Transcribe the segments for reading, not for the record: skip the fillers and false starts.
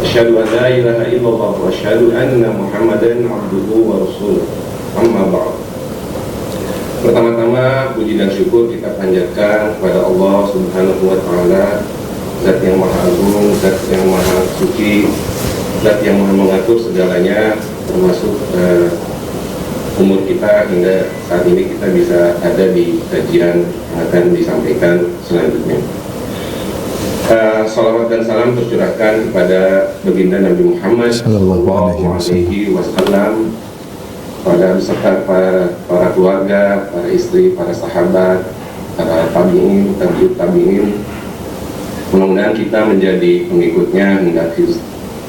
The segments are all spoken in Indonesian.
Asyhadu an la ilaha illallah wa asyhadu anna Muhammadan abduhu wa rasuluh. Amma ba'd. Pertama-tama puji dan syukur kita panjatkan kepada Allah Subhanahu wa taala, Zat yang Maha Agung, Zat yang Maha Suci, Zat yang Maha mengatur segalanya, termasuk umur kita hingga saat ini kita bisa ada di kajian yang akan disampaikan selanjutnya. Salawat dan salam tercurahkan kepada baginda Nabi Muhammad sallallahu alaihi wasallam, pada beserta para keluarga, para istri, para sahabat, para tabi'in, tabi'in. Mudah-mudahan kita menjadi pengikutnya hingga akhir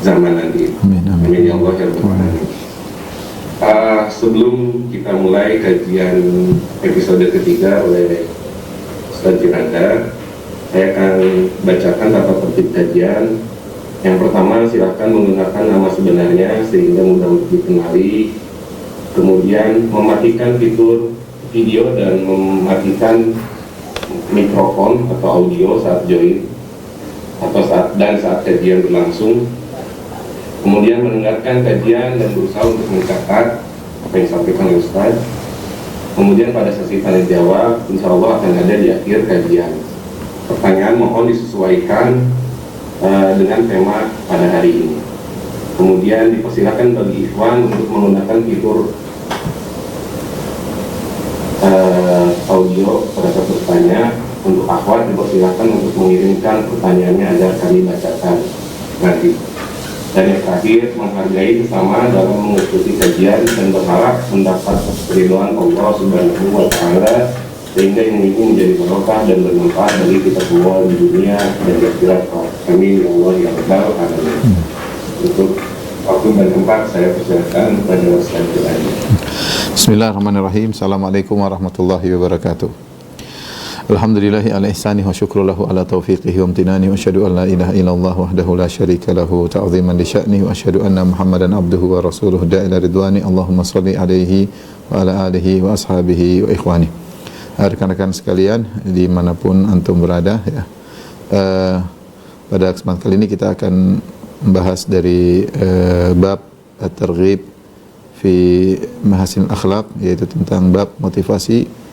zaman nanti. Amin ya Allah ya Rabbal alamin. Sebelum kita mulai kajian episode ketiga oleh Ustaz Jiranda, saya akan bacakan tata tertib kajian. Yang pertama, silakan menggunakan nama sebenarnya sehingga mudah dikenali. Kemudian mematikan fitur video dan mematikan mikrofon atau audio saat join atau saat kajian berlangsung. Kemudian mendengarkan kajian dan berusaha untuk mencatat apa yang disampaikan oleh Ustaz. Kemudian pada sesi tanya jawab, insya Allah akan ada di akhir kajian. Pertanyaan mohon disesuaikan dengan tema pada hari ini. Kemudian dipersilakan bagi ikhwan untuk menggunakan fitur audio pada saat bertanya. Untuk akhwat dipersilakan untuk mengirimkan pertanyaannya agar kami bacakan nanti. Dan yang terakhir, menghargai bersama dalam mengikuti kajian dan berharap mendapat keridhaan Allah Subhanahu wa taala, sehingga ini menjadi barokah dan bermanfaat bagi kita semua di dunia dan di akhirat. Amin ya Allah ya Rabbal alamin. Untuk waktu dan tempat saya persilakan kepada Ustaz Jiranda. Bismillahirrahmanirrahim. Assalamualaikum warahmatullahi wabarakatuh. Alhamdulillahi ala ihsani wa syukru lahu ala taufiqihi wa amtinani wa asyhadu an la ilaha illallah wahdahu la syarika lahu ta'ziman li sya'nihi wa asyhadu anna Muhammadan abduhu wa rasuluh da'ila ridwani. Allahumma shalli alaihi wa ala alihi wa ashabihi wa ikhwani. Rekan-rekan sekalian dimanapun antum berada ya. Pada kesempatan kali ini kita akan membahas dari bab at-targhib fi mahasin akhlak, yaitu tentang bab motivasi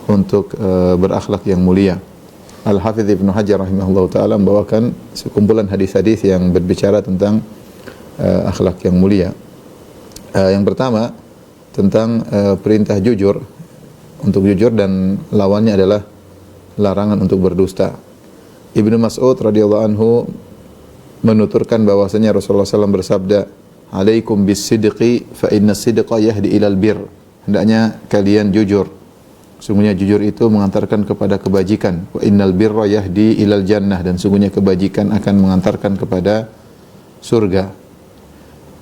untuk berakhlak yang mulia. Al-Hafidz Ibnu Hajar rahimahullah ta'ala membawakan sekumpulan hadis-hadis yang berbicara tentang akhlak yang mulia. Yang pertama tentang perintah jujur, untuk jujur, dan lawannya adalah larangan untuk berdusta. Ibnu Mas'ud radhiyallahu anhu menuturkan bahwasanya Rasulullah SAW bersabda, "Alaikum bis-sidqi fa inna as-sidqa yahdi ilal bir." Hendaknya kalian jujur. Sungguhnya jujur itu mengantarkan kepada kebajikan. Wa innal birra yahdi ilal jannah, dan sungguhnya kebajikan akan mengantarkan kepada surga.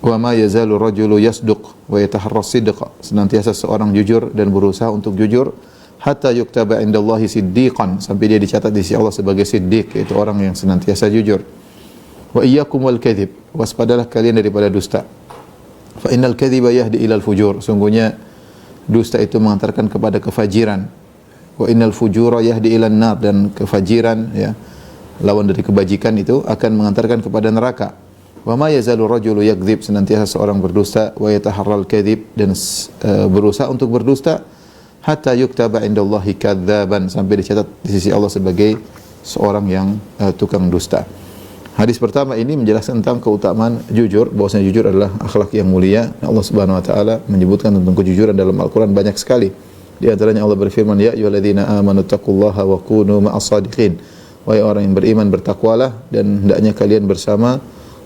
Wa ma yazalu rajulu yasduq wa yataharras sidqa. Senantiasa seorang jujur dan berusaha untuk jujur, hatta yuktaba indallahi siddiqan, sampai dia dicatat di sisi Allah sebagai siddiq, yaitu orang yang senantiasa jujur. Wa iyyakum wal kadhib, waspadalah kalian daripada dusta. Fa innal kadhiba yahdi ilal fujur. Sungguhnya dusta itu mengantarkan kepada kefajiran. Wa innal fujura yahdi ilan nar, dan kefajiran ya, lawan dari kebajikan itu akan mengantarkan kepada neraka. Wa ma yazalu rajulu yakdzib, senantiasa seorang berdusta, wa yataharral kadzib, dan berusaha untuk berdusta, hatta yuktaba indallahi kadzaban, sampai dicatat di sisi Allah sebagai seorang yang tukang dusta. Hadis pertama ini menjelaskan tentang keutamaan jujur, bahwasanya jujur adalah akhlak yang mulia. Allah Subhanahu wa taala menyebutkan tentang kejujuran dalam Al-Qur'an banyak sekali. Di antaranya Allah berfirman, "Ya ayyuhalladzina amanu taqullaha wa kunu ma'as shadiqin." Wahai orang yang beriman, bertakwalah dan hendaknya kalian bersama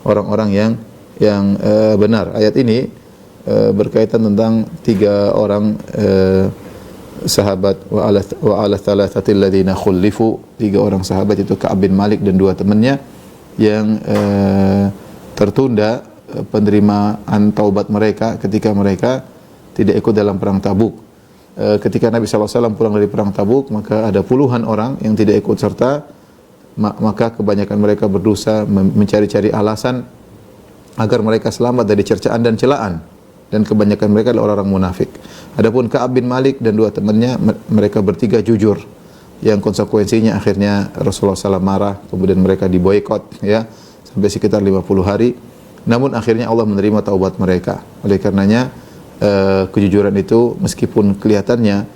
orang-orang yang benar. Ayat ini berkaitan tentang tiga orang sahabat, wa ala thalathatil ladzina khulifu, tiga orang sahabat, itu Ka'ab bin Malik dan dua temannya yang tertunda penerimaan taubat mereka ketika mereka tidak ikut dalam perang Tabuk. Ketika Nabi SAW pulang dari perang Tabuk, maka ada puluhan orang yang tidak ikut serta, maka kebanyakan mereka berdosa mencari-cari alasan agar mereka selamat dari cercaan dan celaan, dan kebanyakan mereka adalah orang-orang munafik. Adapun Ka'ab bin Malik dan dua temannya, mereka bertiga jujur, yang konsekuensinya akhirnya Rasulullah SAW marah, kemudian mereka diboikot ya, sampai sekitar 50 hari. Namun akhirnya Allah menerima taubat mereka. Oleh karenanya kejujuran itu meskipun kelihatannya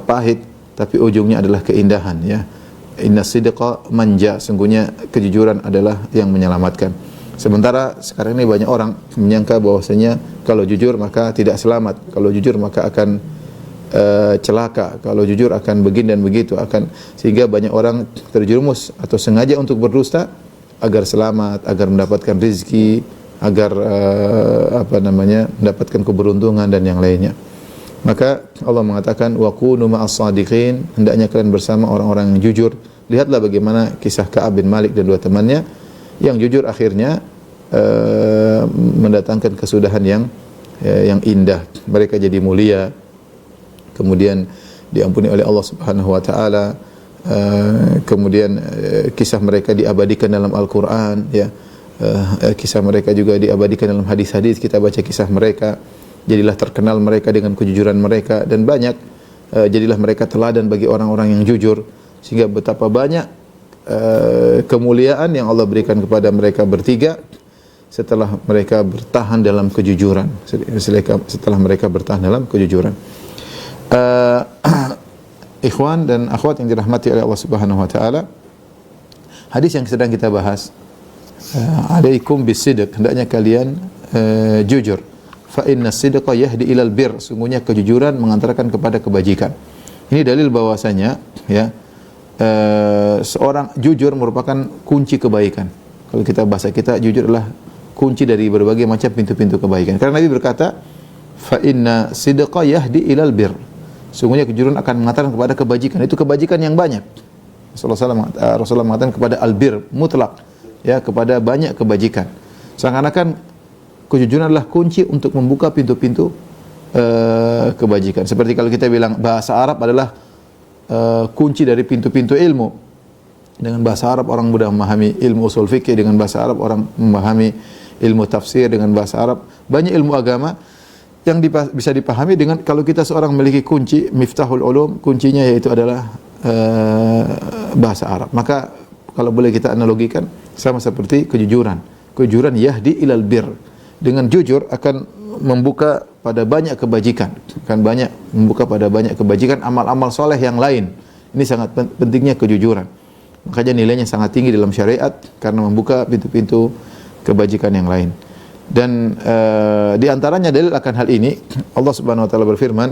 pahit, tapi ujungnya adalah keindahan, ya. Inna sidqa manja, sungguhnya kejujuran adalah yang menyelamatkan. Sementara sekarang ini banyak orang menyangka bahwasanya kalau jujur maka tidak selamat, kalau jujur maka akan celaka, kalau jujur akan begini dan begitu, akan, sehingga banyak orang terjerumus atau sengaja untuk berdusta agar selamat, agar mendapatkan rezeki, agar mendapatkan keberuntungan dan yang lainnya. Maka Allah mengatakan wa kunu ma'as shadiqin, hendaknya kalian bersama orang-orang yang jujur. Lihatlah bagaimana kisah Ka'ab bin Malik dan dua temannya yang jujur akhirnya mendatangkan kesudahan yang indah. Mereka jadi mulia, kemudian diampuni oleh Allah Subhanahu wa taala. Kemudian kisah mereka diabadikan dalam Al-Qur'an, ya. Kisah mereka juga diabadikan dalam hadis-hadis, kita baca kisah mereka. Jadilah terkenal mereka dengan kejujuran mereka, dan banyak jadilah mereka teladan bagi orang-orang yang jujur, sehingga betapa banyak kemuliaan yang Allah berikan kepada mereka bertiga setelah mereka bertahan dalam kejujuran, setelah mereka bertahan dalam kejujuran. Ikhwan dan akhwat yang dirahmati oleh Allah Subhanahu wa taala, hadis yang sedang kita bahas, alaikum bisidq, hendaknya kalian jujur. Fa inna sidqa yahdi ilal bir, sungguhnya kejujuran mengantarkan kepada kebajikan. Ini dalil bahwasanya, ya, seorang jujur merupakan kunci kebaikan. Kalau kita bahasa kita, jujur adalah kunci dari berbagai macam pintu-pintu kebaikan. Karena Nabi berkata, fa inna sidqa yahdi ilal bir, sungguhnya kejujuran akan mengantarkan kepada kebajikan. Itu kebajikan yang banyak. Rasulullah mengatakan kepada albir mutlak, ya, kepada banyak kebajikan. Seakan-akan kejujuran adalah kunci untuk membuka pintu-pintu kebajikan. Seperti kalau kita bilang bahasa Arab adalah kunci dari pintu-pintu ilmu. Dengan bahasa Arab orang mudah memahami ilmu usul fikih, dengan bahasa Arab orang memahami ilmu tafsir, dengan bahasa Arab banyak ilmu agama yang bisa dipahami dengan, kalau kita seorang memiliki kunci miftahul ulum, kuncinya yaitu adalah bahasa Arab. Maka kalau boleh kita analogikan sama seperti kejujuran. Kejujuran yahdi ilal bir, dengan jujur akan membuka pada banyak kebajikan, akan banyak membuka pada banyak kebajikan, amal-amal soleh yang lain. Ini sangat pentingnya kejujuran. Makanya nilainya sangat tinggi dalam syariat karena membuka pintu-pintu kebajikan yang lain. Dan di antaranya dalil akan hal ini, Allah Subhanahu wa taala berfirman,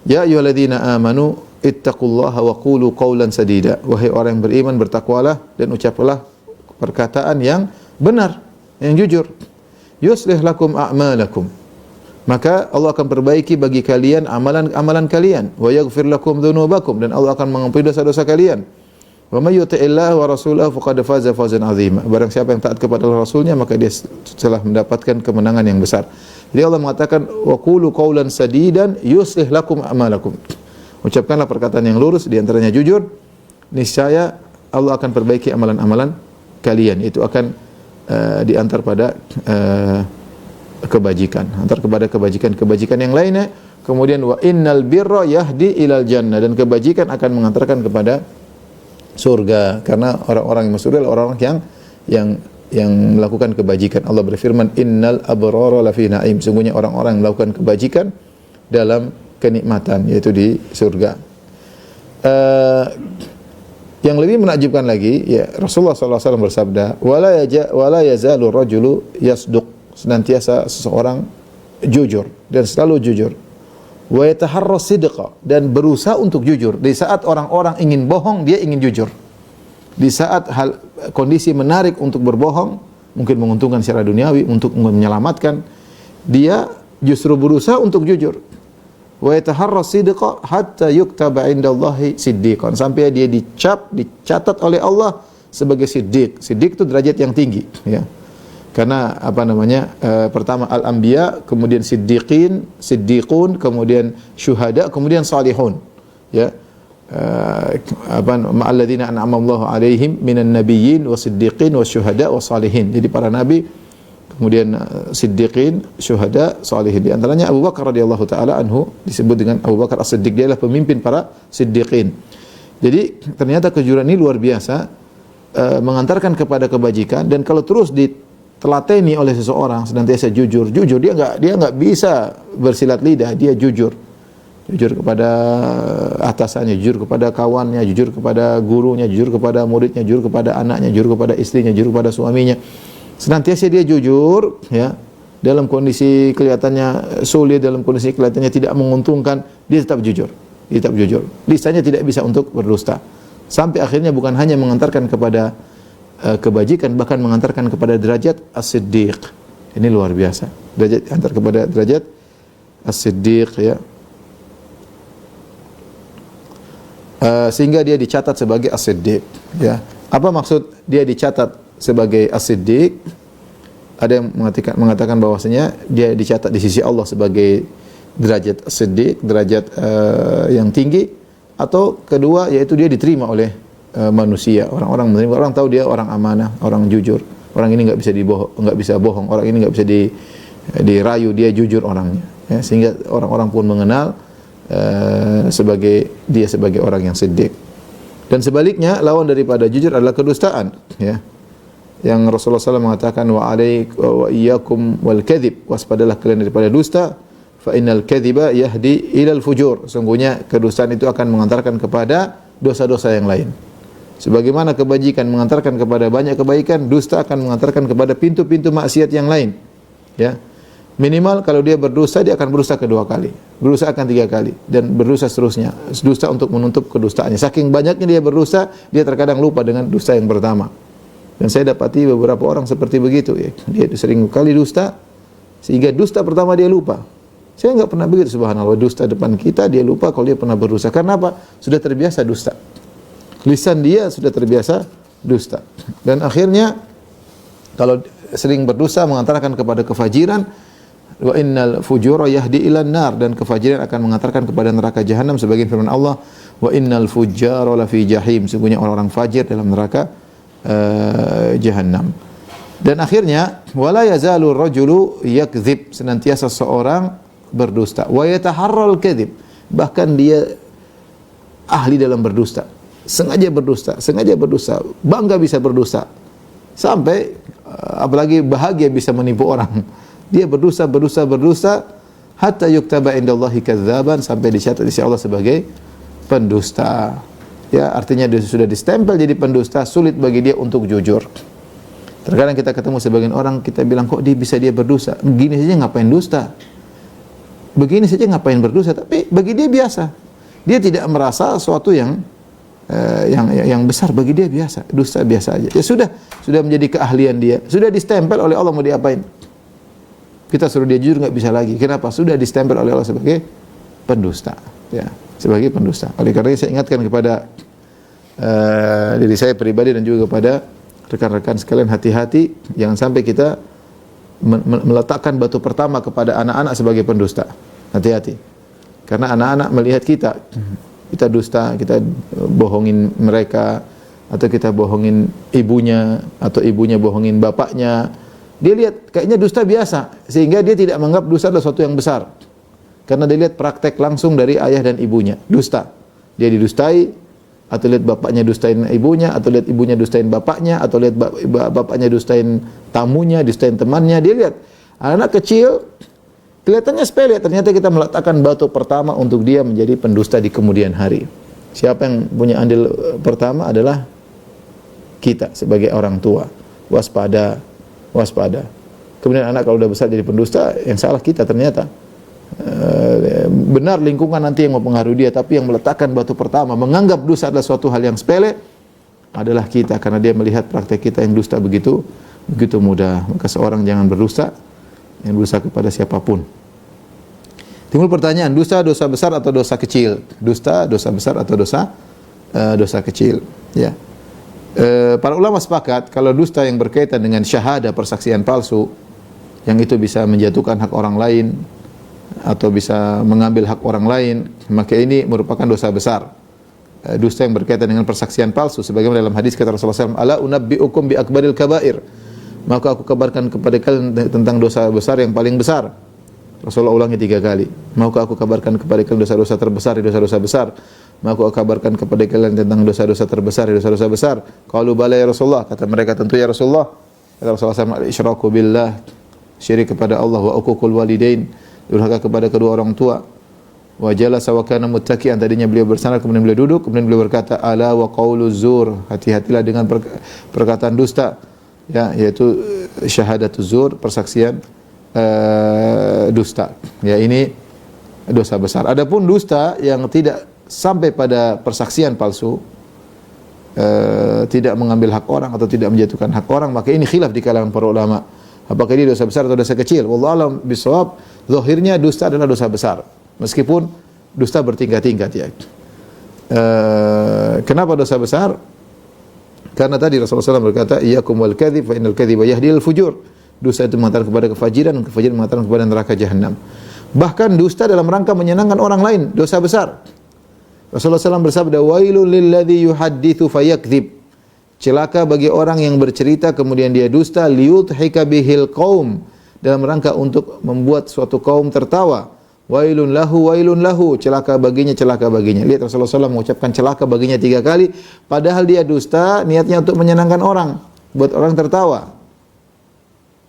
ya ayyuhalladzina amanu ittaqullaha wa qulu qawlan sadida, wahai orang yang beriman, bertakwalah dan ucaplah perkataan yang benar, yang jujur. Yuslih lakum a'malakum, maka Allah akan perbaiki bagi kalian amalan-amalan kalian. Wa yaghfir lakum dzunubakum, dan Allah akan mengampuni dosa-dosa kalian. Wa may yuti'illaha wa rasulahu faqad faza fawzan 'azima. Barang siapa yang taat kepada Rasulnya, maka dia telah mendapatkan kemenangan yang besar. Jadi Allah mengatakan wa qulu qawlan sadidan yuslih lakum a'malakum. Ucapkanlah perkataan yang lurus, di antaranya jujur, niscaya Allah akan perbaiki amalan-amalan kalian. Itu akan diantar pada kebajikan, antar kepada kebajikan yang lainnya. Kemudian wa innal birra yahdi ilal jannah, dan kebajikan akan mengantarkan kepada surga, karena orang-orang yang masuk surga adalah orang-orang yang melakukan kebajikan. Allah berfirman, innal abrara lafi na'im, sungguhnya orang-orang yang melakukan kebajikan dalam kenikmatan, yaitu di surga. Yang lebih menakjubkan lagi, ya, Rasulullah SAW bersabda, wala yazalu rajulu yasduq, senantiasa seseorang jujur dan selalu jujur. Wa yataharra sidqa, dan berusaha untuk jujur. Di saat orang-orang ingin bohong, dia ingin jujur. Di saat kondisi menarik untuk berbohong, mungkin menguntungkan secara duniawi, untuk menyelamatkan, dia justru berusaha untuk jujur. Wa yataharra sidqa hatta yuktaba indallahi siddiqan, sampai dia dicatat oleh Allah sebagai siddiq. Siddiq itu derajat yang tinggi, ya. Karena pertama al-anbiya, kemudian siddiqun, kemudian syuhada, kemudian salihun, ya. Ma'alladzina an'ama Allahu 'alaihim minan nabiyyin wasiddiqin wasyuhada wasalihin. Jadi para nabi, kemudian siddiqin, syuhada, salihin. Di antaranya Abu Bakar radhiyallahu taala anhu disebut dengan Abu Bakar As-Siddiq, dia adalah pemimpin para siddiqin. Jadi ternyata kejujuran ini luar biasa mengantarkan kepada kebajikan, dan kalau terus ditelateni oleh seseorang senantiasa jujur dia nggak bisa bersilat lidah, dia jujur kepada atasannya, jujur kepada kawannya, jujur kepada gurunya, jujur kepada muridnya, jujur kepada anaknya, jujur kepada istrinya, jujur kepada suaminya. Senantiasa dia jujur, ya, dalam kondisi kelihatannya sulit, dalam kondisi kelihatannya tidak menguntungkan, dia tetap jujur. Lisannya tidak bisa untuk berdusta. Sampai akhirnya bukan hanya mengantarkan kepada kebajikan, bahkan mengantarkan kepada derajat as-siddiq. Ini luar biasa. Derajat antar kepada derajat as-siddiq, ya. Sehingga dia dicatat sebagai as-siddiq, ya. Apa maksud dia dicatat sebagai as-siddiq? Ada yang mengatakan bahwasanya dia dicatat di sisi Allah sebagai derajat as-siddiq, derajat yang tinggi, atau kedua yaitu dia diterima oleh manusia, orang-orang menerima, orang tahu dia orang amanah, orang jujur, orang ini nggak bisa bohong, orang ini nggak bisa dirayu, dia jujur orangnya, ya. Sehingga orang-orang pun mengenal sebagai orang yang siddiq. Dan sebaliknya lawan daripada jujur adalah kedustaan, ya. Yang Rasulullah SAW mengatakan wa iyyakum wal kadhib, waspadalah kalian daripada dusta, fa innal kadhiba yahdi ilal fujur. Sungguhnya kedustaan itu akan mengantarkan kepada dosa-dosa yang lain. Sebagaimana kebajikan mengantarkan kepada banyak kebaikan, dusta akan mengantarkan kepada pintu-pintu maksiat yang lain, ya. Minimal kalau dia berdusta, dia akan berdusta kedua kali, berdusta akan 3 kali, dan berdusta seterusnya. Dusta untuk menutup kedustaannya. Saking banyaknya dia berdusta, dia terkadang lupa dengan dusta yang pertama. Dan saya dapati beberapa orang seperti begitu, ya. Dia sering kali dusta, sehingga dusta pertama dia lupa. Saya enggak pernah begitu, subhanallah. Dusta depan kita, dia lupa kalau dia pernah berdusta. Karena apa? Sudah terbiasa dusta. Lisan dia sudah terbiasa dusta. Dan akhirnya, kalau sering berdusta mengantarkan kepada kefajiran, wa innal fujura yahdi ilan nar, dan kefajiran akan mengantarkan kepada neraka jahanam, sebagian firman Allah, wa innal fujjara lafi jahim, sungguhnya orang-orang fajir dalam neraka jahanam. Dan akhirnya wala yazalu rajulu yakdzib, senantiasa seorang berdusta, wa yataharral kadzib, bahkan dia ahli dalam berdusta, sengaja berdusta, bangga bisa berdusta, sampai apalagi bahagia bisa menipu orang. Dia berdusta hatta yuktaba indallahi kadzaban, sampai dicatat di sisi Allah sebagai pendusta. Ya, artinya dia sudah distempel jadi pendusta, sulit bagi dia untuk jujur. Terkadang kita ketemu sebagian orang, kita bilang kok dia berdusta. Begini saja ngapain dusta? Begini saja ngapain berdusta? Tapi bagi dia biasa. Dia tidak merasa sesuatu yang besar, bagi dia biasa. Dusta biasa aja. Ya sudah menjadi keahlian dia. Sudah distempel oleh Allah, mau diapain? Kita suruh dia jujur nggak bisa lagi. Kenapa? Sudah distempel oleh Allah sebagai pendusta, ya, sebagai pendusta. Oleh karena itu saya ingatkan kepada diri saya pribadi dan juga kepada rekan-rekan sekalian, hati-hati jangan sampai kita meletakkan batu pertama kepada anak-anak sebagai pendusta. Hati-hati. Karena anak-anak melihat kita dusta, kita bohongin mereka, atau kita bohongin ibunya, atau ibunya bohongin bapaknya. Dia lihat kayaknya dusta biasa, sehingga dia tidak menganggap dusta adalah sesuatu yang besar. Karena dia lihat praktek langsung dari ayah dan ibunya, dusta. Dia didustai, atau lihat bapaknya dustain ibunya, atau lihat ibunya dustain bapaknya, atau lihat bapaknya dustain tamunya, dustain temannya. Dia lihat anak kecil, kelihatannya sepele, ternyata kita meletakkan batu pertama untuk dia menjadi pendusta di kemudian hari. Siapa yang punya andil pertama adalah kita sebagai orang tua. Waspada. Kemudian anak kalau sudah besar jadi pendusta, yang salah kita ternyata. Benar lingkungan nanti yang mempengaruhi dia, tapi yang meletakkan batu pertama, menganggap dusta adalah suatu hal yang sepele, adalah kita, karena dia melihat praktek kita yang dusta begitu mudah. Maka seorang jangan berdusta, yang dosa kepada siapapun. Timbul pertanyaan, dosa besar atau dosa kecil? Dosa besar atau dosa kecil? Ya. Para ulama sepakat kalau dusta yang berkaitan dengan syahadah, persaksian palsu, yang itu bisa menjatuhkan hak orang lain atau bisa mengambil hak orang lain, maka ini merupakan dosa besar. Dusta yang berkaitan dengan persaksian palsu, sebagaimana dalam hadis kata Rasulullah SAW, ala unabbi'ukum bi akbaril kabair, maka aku kabarkan kepada kalian tentang dosa besar yang paling besar. Rasulullah ulangi 3 kali. Maukah aku kabarkan kepada kalian dosa-dosa terbesar di dosa-dosa besar? Maukah aku kabarkan kepada kalian tentang dosa-dosa terbesar di dosa-dosa besar? Qalu bala ya Rasulullah. Kata mereka, tentu ya Rasulullah. Kata Rasulullah SAW, isyraku billah, syirik kepada Allah, wa uququl walidain, durhaka kepada kedua orang tua. Wa jalasa wa kana muttaqian, tadinya beliau bersandar kemudian beliau duduk, kemudian beliau berkata, ala wa qauluz zur, hati-hatilah dengan perkataan dusta, ya, yaitu syahadatuz zur, persaksian dusta. Ya, ini dosa besar. Adapun dusta yang tidak sampai pada persaksian palsu, tidak mengambil hak orang atau tidak menjatuhkan hak orang, maka ini khilaf di kalangan para ulama. Apakah ini dosa besar atau dosa kecil? Wallahu a'lam bishawab. Zahirnya dusta adalah dosa besar. Meskipun dusta bertingkat-tingkat, ya. Kenapa dosa besar? Karena tadi Rasulullah SAW berkata, iyyakum wal kadhib fa innal kadhiba yahdi al fujur. Dusta itu mengatakan kepada kefajiran, dan kefajiran mengatakan kepada neraka jahanam. Bahkan dusta dalam rangka menyenangkan orang lain, dosa besar. Rasulullah SAW bersabda, wailul lilladzi yuhadditsu fayakdzib. Celaka bagi orang yang bercerita kemudian dia dusta, liyudhika bihil qaum, dalam rangka untuk membuat suatu kaum tertawa. Wailun lahu, celaka baginya, celaka baginya. Lihat Rasulullah SAW mengucapkan celaka baginya 3 kali, padahal dia dusta niatnya untuk menyenangkan orang, buat orang tertawa,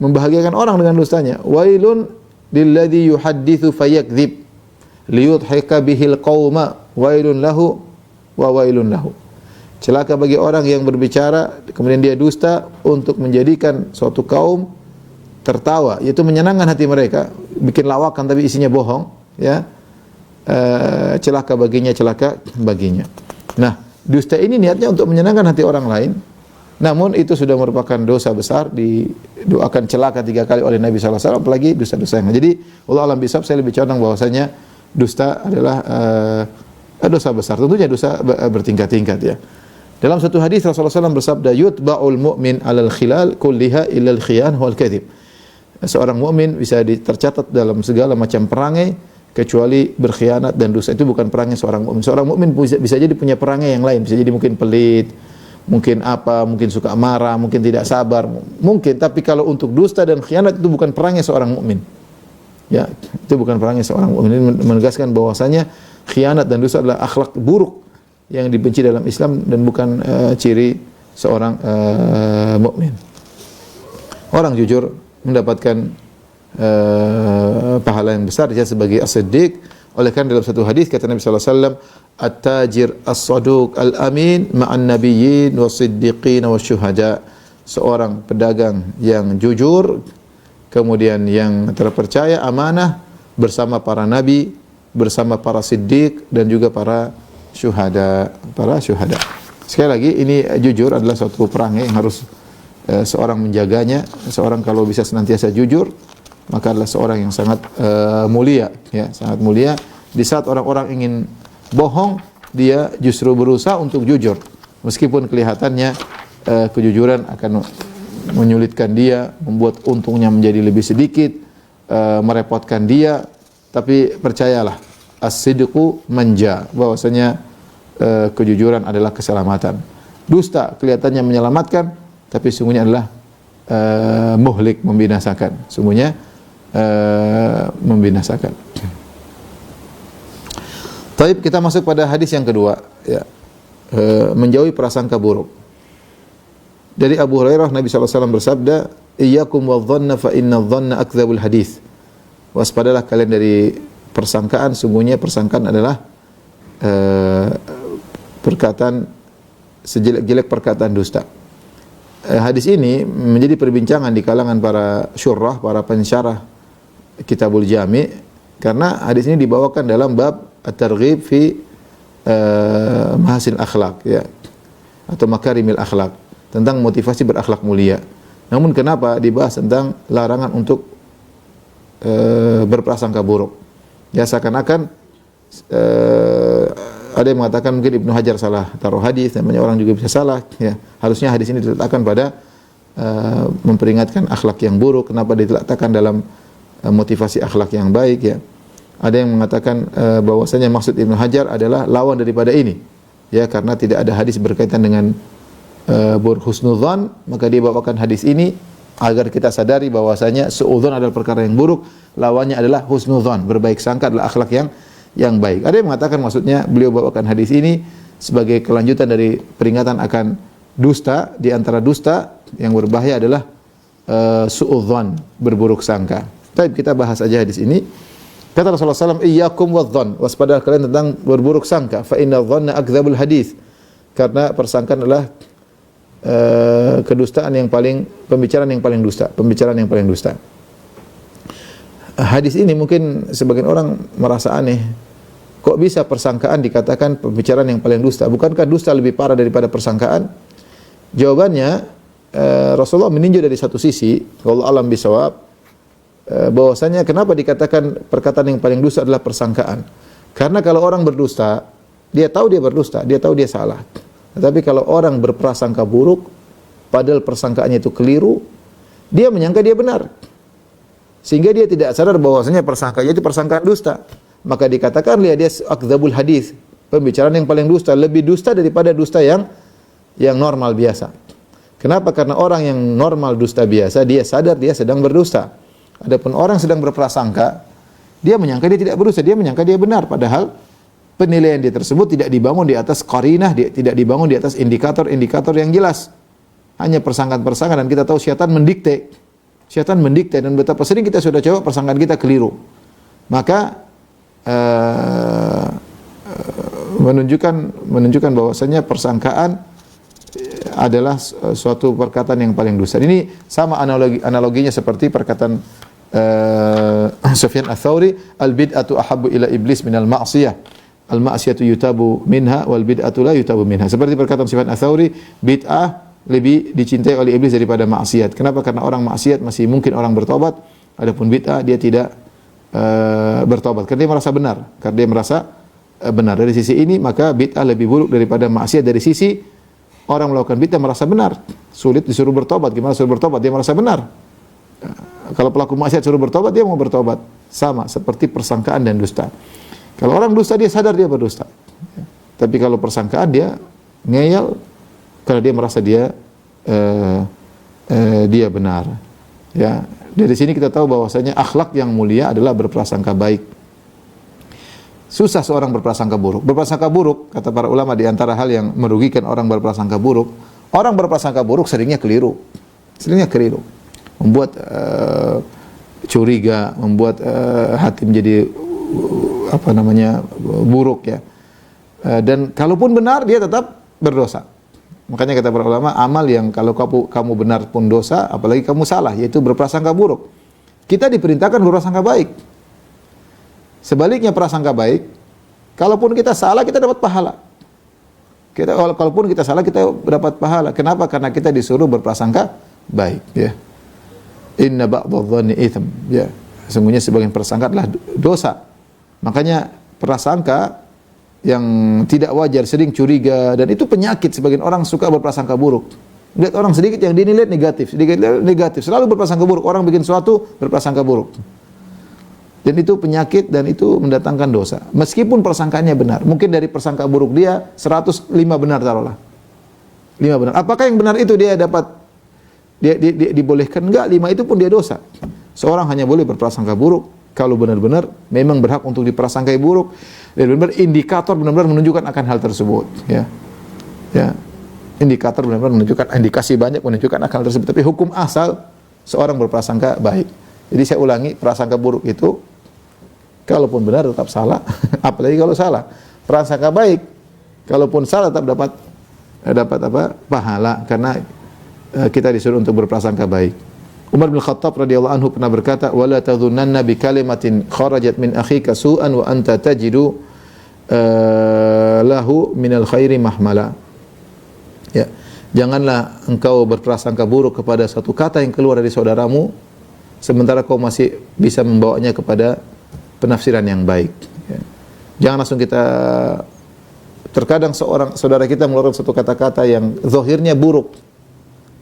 membahagiakan orang dengan dustanya. Wailun lilladzi yuhadditsu fayakdzib liyudhika bihil qauma, wailun lahu wa wailun lahu. Celaka bagi orang yang berbicara kemudian dia dusta untuk menjadikan suatu kaum tertawa, yaitu menyenangkan hati mereka, bikin lawakan tapi isinya bohong, ya. Celaka baginya, celaka baginya. Nah, dusta ini niatnya untuk menyenangkan hati orang lain, namun itu sudah merupakan dosa besar, didoakan celaka 3 kali oleh Nabi SAW, apalagi dosa-dosa yang. Jadi Allah alam bisawab, saya lebih condong bahwasanya dusta adalah dosa besar. Tentunya dosa bertingkat-tingkat, ya. Dalam satu hadis Rasulullah SAW bersabda, yutba'ul mu'min 'alal khilal kulliha illal khiyan wal kadhib. Seorang mukmin bisa tercatat dalam segala macam perangai kecuali berkhianat dan dosa. Itu bukan perangai seorang mukmin. Seorang mukmin bisa jadi punya perangai yang lain, bisa jadi mungkin pelit, mungkin apa, mungkin suka marah, mungkin tidak sabar, mungkin. Tapi kalau untuk dusta dan khianat itu bukan perangai seorang mukmin. Ya, itu bukan perangai seorang mukmin. Ini menegaskan bahwasanya khianat dan dosa adalah akhlak buruk yang dibenci dalam Islam dan bukan ciri seorang mukmin. Orang jujur mendapatkan pahala yang besar, dia sebagai as-siddiq. Oleh karena dalam satu hadis kata Nabi sallallahu alaihi wasallam, at-tajir as-saduq al-amin ma'an nabiyyin was-siddiqin wasyuhada. Seorang pedagang yang jujur kemudian yang terpercaya, amanah, bersama para nabi, bersama para siddiq dan juga para syuhada. Sekali lagi, ini jujur adalah suatu perangai yang harus seorang menjaganya. Seorang kalau bisa senantiasa jujur, maka adalah seorang yang sangat mulia, ya, sangat mulia. Di saat orang-orang ingin bohong, dia justru berusaha untuk jujur, meskipun kelihatannya kejujuran akan menyulitkan dia, membuat untungnya menjadi lebih sedikit, merepotkan dia. Tapi percayalah, as-sidqu manja, bahwasanya kejujuran adalah keselamatan. Dusta kelihatannya menyelamatkan, tapi sungguhnya adalah muhlik, membinasakan. Sungguhnya membinasakan. Taib, kita masuk pada hadis yang kedua, ya. Menjauhi prasangka buruk. Dari Abu Hurairah, Nabi SAW bersabda, iyyakum wadh-dhanna fa inna adh-dhanna akdzabul hadits. Waspadalah kalian dari persangkaan, sungguhnya persangkaan adalah perkataan sejelek-jelek perkataan dusta. Hadis ini menjadi perbincangan di kalangan para syurrah, para pensyarah Kitabul Jami', karena hadis ini dibawakan dalam bab at-targhib fi mahasin akhlak, ya, atau makarimil akhlak, tentang motivasi berakhlak mulia. Namun kenapa dibahas tentang larangan untuk berprasangka buruk? Ya, seakan-akan ada yang mengatakan mungkin Ibnu Hajar salah taruh hadis, namanya orang juga bisa salah, ya. Harusnya hadis ini diletakkan pada memperingatkan akhlak yang buruk. Kenapa diletakkan dalam motivasi akhlak yang baik, ya? Ada yang mengatakan bahwasanya maksud Ibnu Hajar adalah lawan daripada ini, ya, karena tidak ada hadis berkaitan dengan berhusnudzan, maka dia bawakan hadis ini agar kita sadari bahwasanya suudzon adalah perkara yang buruk, lawannya adalah husnudzon, berbaik sangka adalah akhlak yang baik. Ada yang mengatakan maksudnya beliau bawakan hadis ini sebagai kelanjutan dari peringatan akan dusta. Di antara dusta yang berbahaya adalah suudzon, berburuk sangka. Baik, kita bahas aja hadis ini. Kata Rasulullah SAW, iyyakum wadh-dhon, waspada kalian tentang berburuk sangka, fa inna dhanna akdzabul hadis. Karena persangkaan adalah kedustaan yang paling, pembicaraan yang paling dusta. Hadis ini mungkin sebagian orang merasa aneh. Kok bisa persangkaan dikatakan pembicaraan yang paling dusta? Bukankah dusta lebih parah daripada persangkaan? Jawabannya, Rasulullah meninjau dari satu sisi, wallahu a'lam bishawab, bahwasanya kenapa dikatakan perkataan yang paling dusta adalah persangkaan. Karena kalau orang berdusta, dia tahu dia berdusta, dia tahu dia salah. Tetapi kalau orang berprasangka buruk, padahal persangkaannya itu keliru, dia menyangka dia benar. Sehingga dia tidak sadar bahwasanya persangkaannya itu persangkaan dusta. Maka dikatakan dia akdzabul hadis, pembicaraan yang paling dusta, lebih dusta daripada dusta yang normal biasa. Kenapa? Karena orang yang normal dusta biasa, dia sadar dia sedang berdusta. Adapun orang sedang berprasangka, dia menyangka dia tidak berdusta, dia menyangka dia benar, padahal penilaian dia tersebut tidak dibangun di atas qarinah, tidak dibangun di atas indikator-indikator yang jelas. Hanya persangkaan-persangkaan, dan kita tahu syaitan mendikte. Syaitan mendikte, dan betapa sering kita sudah coba persangkaan kita keliru. Maka menunjukkan bahwasanya persangkaan adalah suatu perkataan yang paling dosa. Ini sama analoginya seperti perkataan Sufyan Ats-Tsauri, al-bid'atu ahabbu ila iblis minal ma'siyah. Al-ma'siyatu yutabu minha wal bid'atu la yutabu minha. Seperti perkataan Sufyan Ats-Tsauri, bid'ah lebih dicintai oleh iblis daripada maksiat. Kenapa? Karena orang maksiat masih mungkin orang bertobat, adapun bid'ah dia tidak bertobat. Karena dia merasa benar. Karena dia merasa benar. Dari sisi ini maka bid'ah lebih buruk daripada maksiat. Dari sisi orang melakukan bid'ah merasa benar. Sulit disuruh bertobat. Gimana suruh bertobat? Dia merasa benar. Kalau pelaku maksiat suruh bertobat, dia mau bertobat. Sama seperti persangkaan dan dusta. Kalau orang dusta dia sadar dia berdusta. Tapi kalau persangkaan dia ngeyel karena dia merasa dia benar. Ya, dari sini kita tahu bahwasanya akhlak yang mulia adalah berprasangka baik. Susah seorang berprasangka buruk. Berprasangka buruk, kata para ulama, di antara hal yang merugikan orang berprasangka buruk, orang berprasangka buruk seringnya keliru. Membuat curiga, membuat hati menjadi buruk ya. Dan kalaupun benar dia tetap berdosa. Makanya kata para ulama, amal yang kalau kamu benar pun dosa, apalagi kamu salah, yaitu berprasangka buruk. Kita diperintahkan berprasangka baik. Sebaliknya prasangka baik, kalaupun kita salah kita dapat pahala. Kalaupun kita salah kita dapat pahala. Kenapa? Karena kita disuruh berprasangka baik. Ya. Inna ba'dadh-dhanni itsm. Ya. Sesungguhnya sebagian prasangka adalah dosa. Makanya prasangka yang tidak wajar, sering curiga, dan itu penyakit. Sebagian orang suka berprasangka buruk. Lihat orang sedikit yang dinilai negatif, selalu berprasangka buruk. Orang bikin sesuatu berprasangka buruk. Dan itu penyakit dan itu mendatangkan dosa. Meskipun persangkaannya benar. Mungkin dari persangka buruk dia 105 benar taruhlah. 5 benar. Apakah yang benar itu dia dapat dia dibolehkan? Enggak, 5 itu pun dia dosa. Seorang hanya boleh berprasangka buruk kalau benar-benar memang berhak untuk diprasangkai buruk. Dan benar-benar indikator benar-benar menunjukkan akan hal tersebut, ya. Ya. Indikator benar-benar menunjukkan, indikasi banyak menunjukkan akan hal tersebut, tapi hukum asal seorang berprasangka baik. Jadi saya ulangi, prasangka buruk itu kalaupun benar tetap salah, apalagi kalau salah. Prasangka baik kalaupun salah tetap dapat pahala, karena kita disuruh untuk berprasangka baik. Umar bin Khattab radhiyallahu anhu pernah berkata, "Wala tadhunanna bi kalimatin kharajat min akhika su'an wa anta tajidu lahu minal khairi mahmala." Ya, janganlah engkau berprasangka buruk kepada satu kata yang keluar dari saudaramu sementara kau masih bisa membawanya kepada penafsiran yang baik. Ya. Jangan langsung kita, terkadang saudara kita mengeluarkan satu kata-kata yang zahirnya buruk,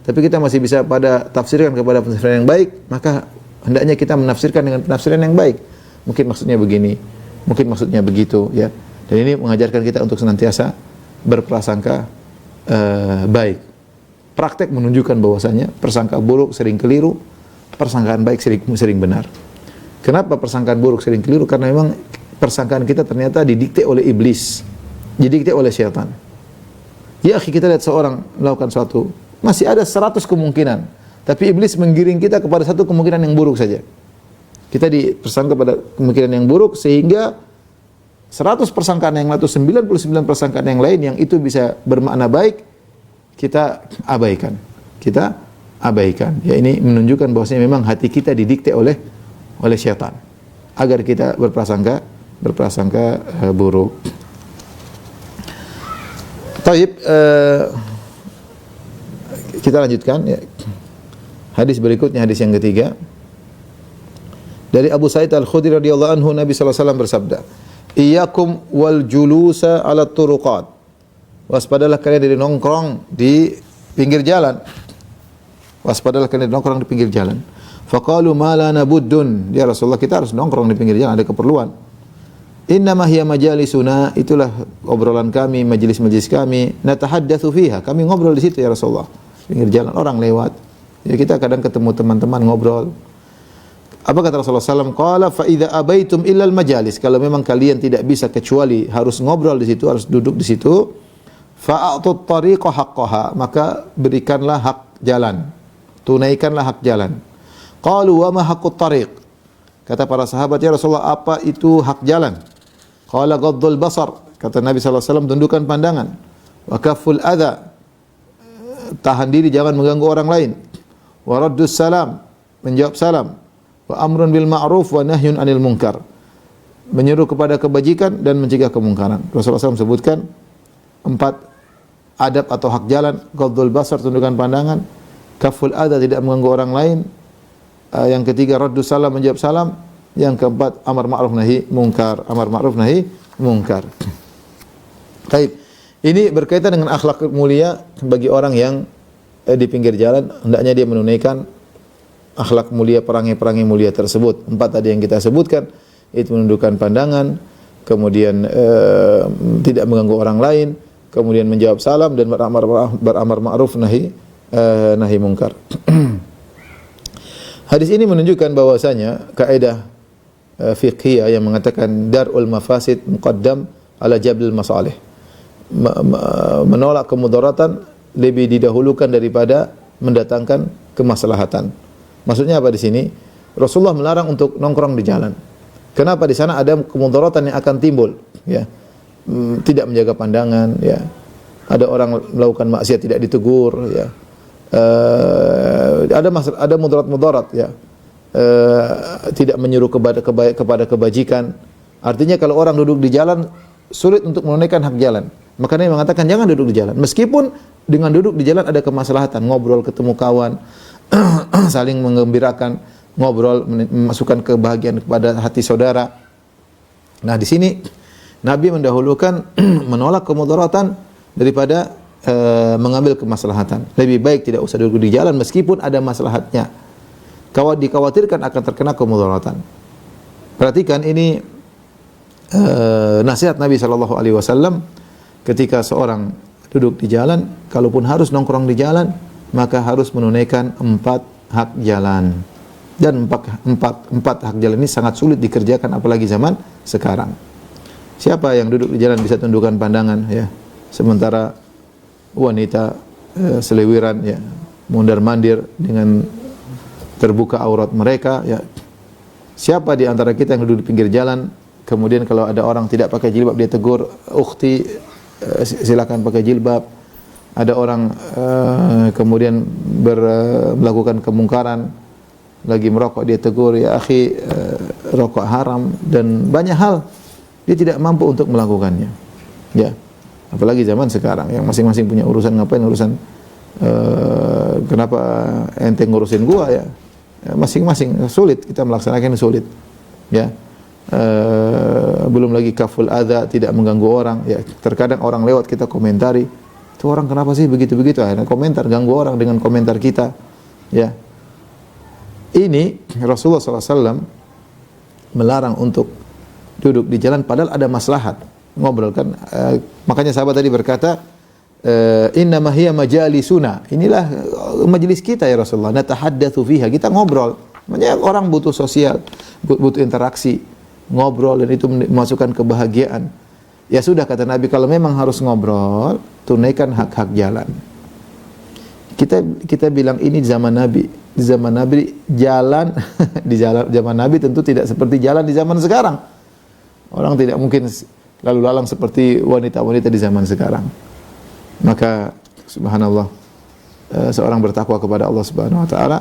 tapi kita masih bisa tafsirkan kepada penafsiran yang baik, maka hendaknya kita menafsirkan dengan penafsiran yang baik. Mungkin maksudnya begini, mungkin maksudnya begitu, ya. Dan ini mengajarkan kita untuk senantiasa berprasangka baik. praktek menunjukkan bahwasanya persangka buruk sering keliru, persangkaan baik sering benar. Kenapa persangkaan buruk sering keliru? Karena memang persangkaan kita ternyata didikte oleh iblis, didikte oleh syaitan. Ya akhi, kita lihat seorang melakukan suatu, masih ada 100 kemungkinan, tapi iblis menggiring kita kepada satu kemungkinan yang buruk saja. Kita dipersangka pada kemungkinan yang buruk, sehingga 100 persangkaan yang lain atau 99 persangkaan yang lain yang itu bisa bermakna baik, kita abaikan. Kita abaikan. Ya, ini menunjukkan bahwasanya memang hati kita didikte oleh syaitan agar kita berprasangka buruk. Taib, kita lanjutkan ya. Hadis berikutnya, hadis yang ketiga. Dari Abu Sa'id Al-Khudri radhiyallahu anhu, Nabi sallallahu alaihi wasallam bersabda, "Iyyakum wal julusa 'ala turuqat." Waspadalah kalian dari nongkrong di pinggir jalan. Waspadalah kalian dari nongkrong di pinggir jalan. Faqalu ma lana buddun. Ya Rasulullah, kita harus nongkrong di pinggir jalan, ada keperluan. Innama hiya majalisuna, itulah obrolan kami, majelis-majelis kami, natahaddatsu fiha, kami ngobrol di situ ya Rasulullah. Pinggir jalan orang lewat. Ya, kita kadang ketemu teman-teman ngobrol. Apa kata Rasulullah SAW? Qala fa idza abaitum illal majalis. Kalau memang kalian tidak bisa kecuali harus ngobrol di situ, harus duduk di situ, fa'atut tariqa haqqaha, maka berikanlah hak jalan. Tunaikanlah hak jalan. Qalu wa ma haqqut tariq? Kata para sahabat, ya Rasulullah, apa itu hak jalan? Qala ghaddul basar. Kata Nabi SAW, tundukkan pandangan. Wa kafful adza, tahan diri jangan mengganggu orang lain. Wa raddus salam, menjawab salam. Wa amrun bil ma'ruf wa nahyun 'anil munkar, menyeru kepada kebajikan dan mencegah kemungkaran. Rasulullah SAW sebutkan 4 adab atau hak jalan. Ghaddul basar, tundukkan pandangan. Kaful adza, tidak mengganggu orang lain. Yang ketiga raddus salam, menjawab salam. Yang keempat amar ma'ruf nahi munkar, amar ma'ruf nahi munkar. Baik. Ini berkaitan dengan akhlak mulia bagi orang yang di pinggir jalan, hendaknya dia menunaikan akhlak mulia, perangai-perangai mulia tersebut. 4 tadi yang kita sebutkan, itu menundukkan pandangan, kemudian tidak mengganggu orang lain, kemudian menjawab salam dan beramar ma'ruf nahi munkar. Hadis ini menunjukkan bahwasanya kaidah fiqhiyah yang mengatakan darul mafasid muqaddam ala jablil masalih. Menolak kemudaratan lebih didahulukan daripada mendatangkan kemaslahatan. Maksudnya apa di sini? Rasulullah melarang untuk nongkrong di jalan. Kenapa? Di sana ada kemudaratan yang akan timbul, ya. Tidak menjaga pandangan, ya. Ada orang melakukan maksiat tidak ditegur, ya. Ada mudarat-mudarat, ya. Tidak menyuruh kepada kebajikan. Artinya kalau orang duduk di jalan sulit untuk menunaikan hak jalan. Makanya mengatakan jangan duduk di jalan. Meskipun dengan duduk di jalan ada kemaslahatan, ngobrol, ketemu kawan, saling menggembirakan, ngobrol, memasukkan kebahagiaan kepada hati saudara. Nah, di sini Nabi mendahulukan menolak kemudaratan daripada mengambil kemaslahatan. Lebih baik tidak usah duduk di jalan meskipun ada maslahatnya. Dikhawatirkan akan terkena kemudaratan. Perhatikan ini nasihat Nabi SAW ketika seorang duduk di jalan, kalaupun harus nongkrong di jalan, maka harus menunaikan 4 hak jalan. Dan 4 hak jalan ini sangat sulit dikerjakan apalagi zaman sekarang. Siapa yang duduk di jalan bisa tundukkan pandangan, ya. Sementara wanita selewiran, ya, mondar-mandir dengan terbuka aurat mereka, ya. Siapa di antara kita yang duduk di pinggir jalan, kemudian kalau ada orang tidak pakai jilbab dia tegur, "Ukhti, silakan pakai jilbab." Ada orang kemudian melakukan kemungkaran, lagi merokok dia tegur, "Ya akhi, rokok haram," dan banyak hal dia tidak mampu untuk melakukannya. Ya. Apalagi zaman sekarang yang masing-masing punya urusan, ngapain urusan kenapa ente ngurusin gua, ya. Masing-masing sulit kita melaksanakan, sulit. Ya. Belum lagi kaful adza, tidak mengganggu orang, ya. Terkadang orang lewat kita komentari, "Itu orang kenapa sih begitu-begitu?" Akhirnya komentar, ganggu orang dengan komentar kita, ya. Ini Rasulullah SAW melarang untuk duduk di jalan padahal ada maslahat ngobrol, kan. Makanya sahabat tadi berkata, innama hiya majalisuna. Inilah majelis kita ya Rasulullah. Natahaddatsu fiha. Kita ngobrol. Makanya orang butuh sosial, butuh interaksi, ngobrol, dan itu memasukkan kebahagiaan. Ya sudah, kata Nabi, kalau memang harus ngobrol, tunaikan hak-hak jalan. Kita bilang ini zaman Nabi. Di zaman Nabi jalan zaman Nabi tentu tidak seperti jalan di zaman sekarang. Orang tidak mungkin lalu lalang seperti wanita-wanita di zaman sekarang. Maka subhanallah, seorang bertakwa kepada Allah Subhanahu wa taala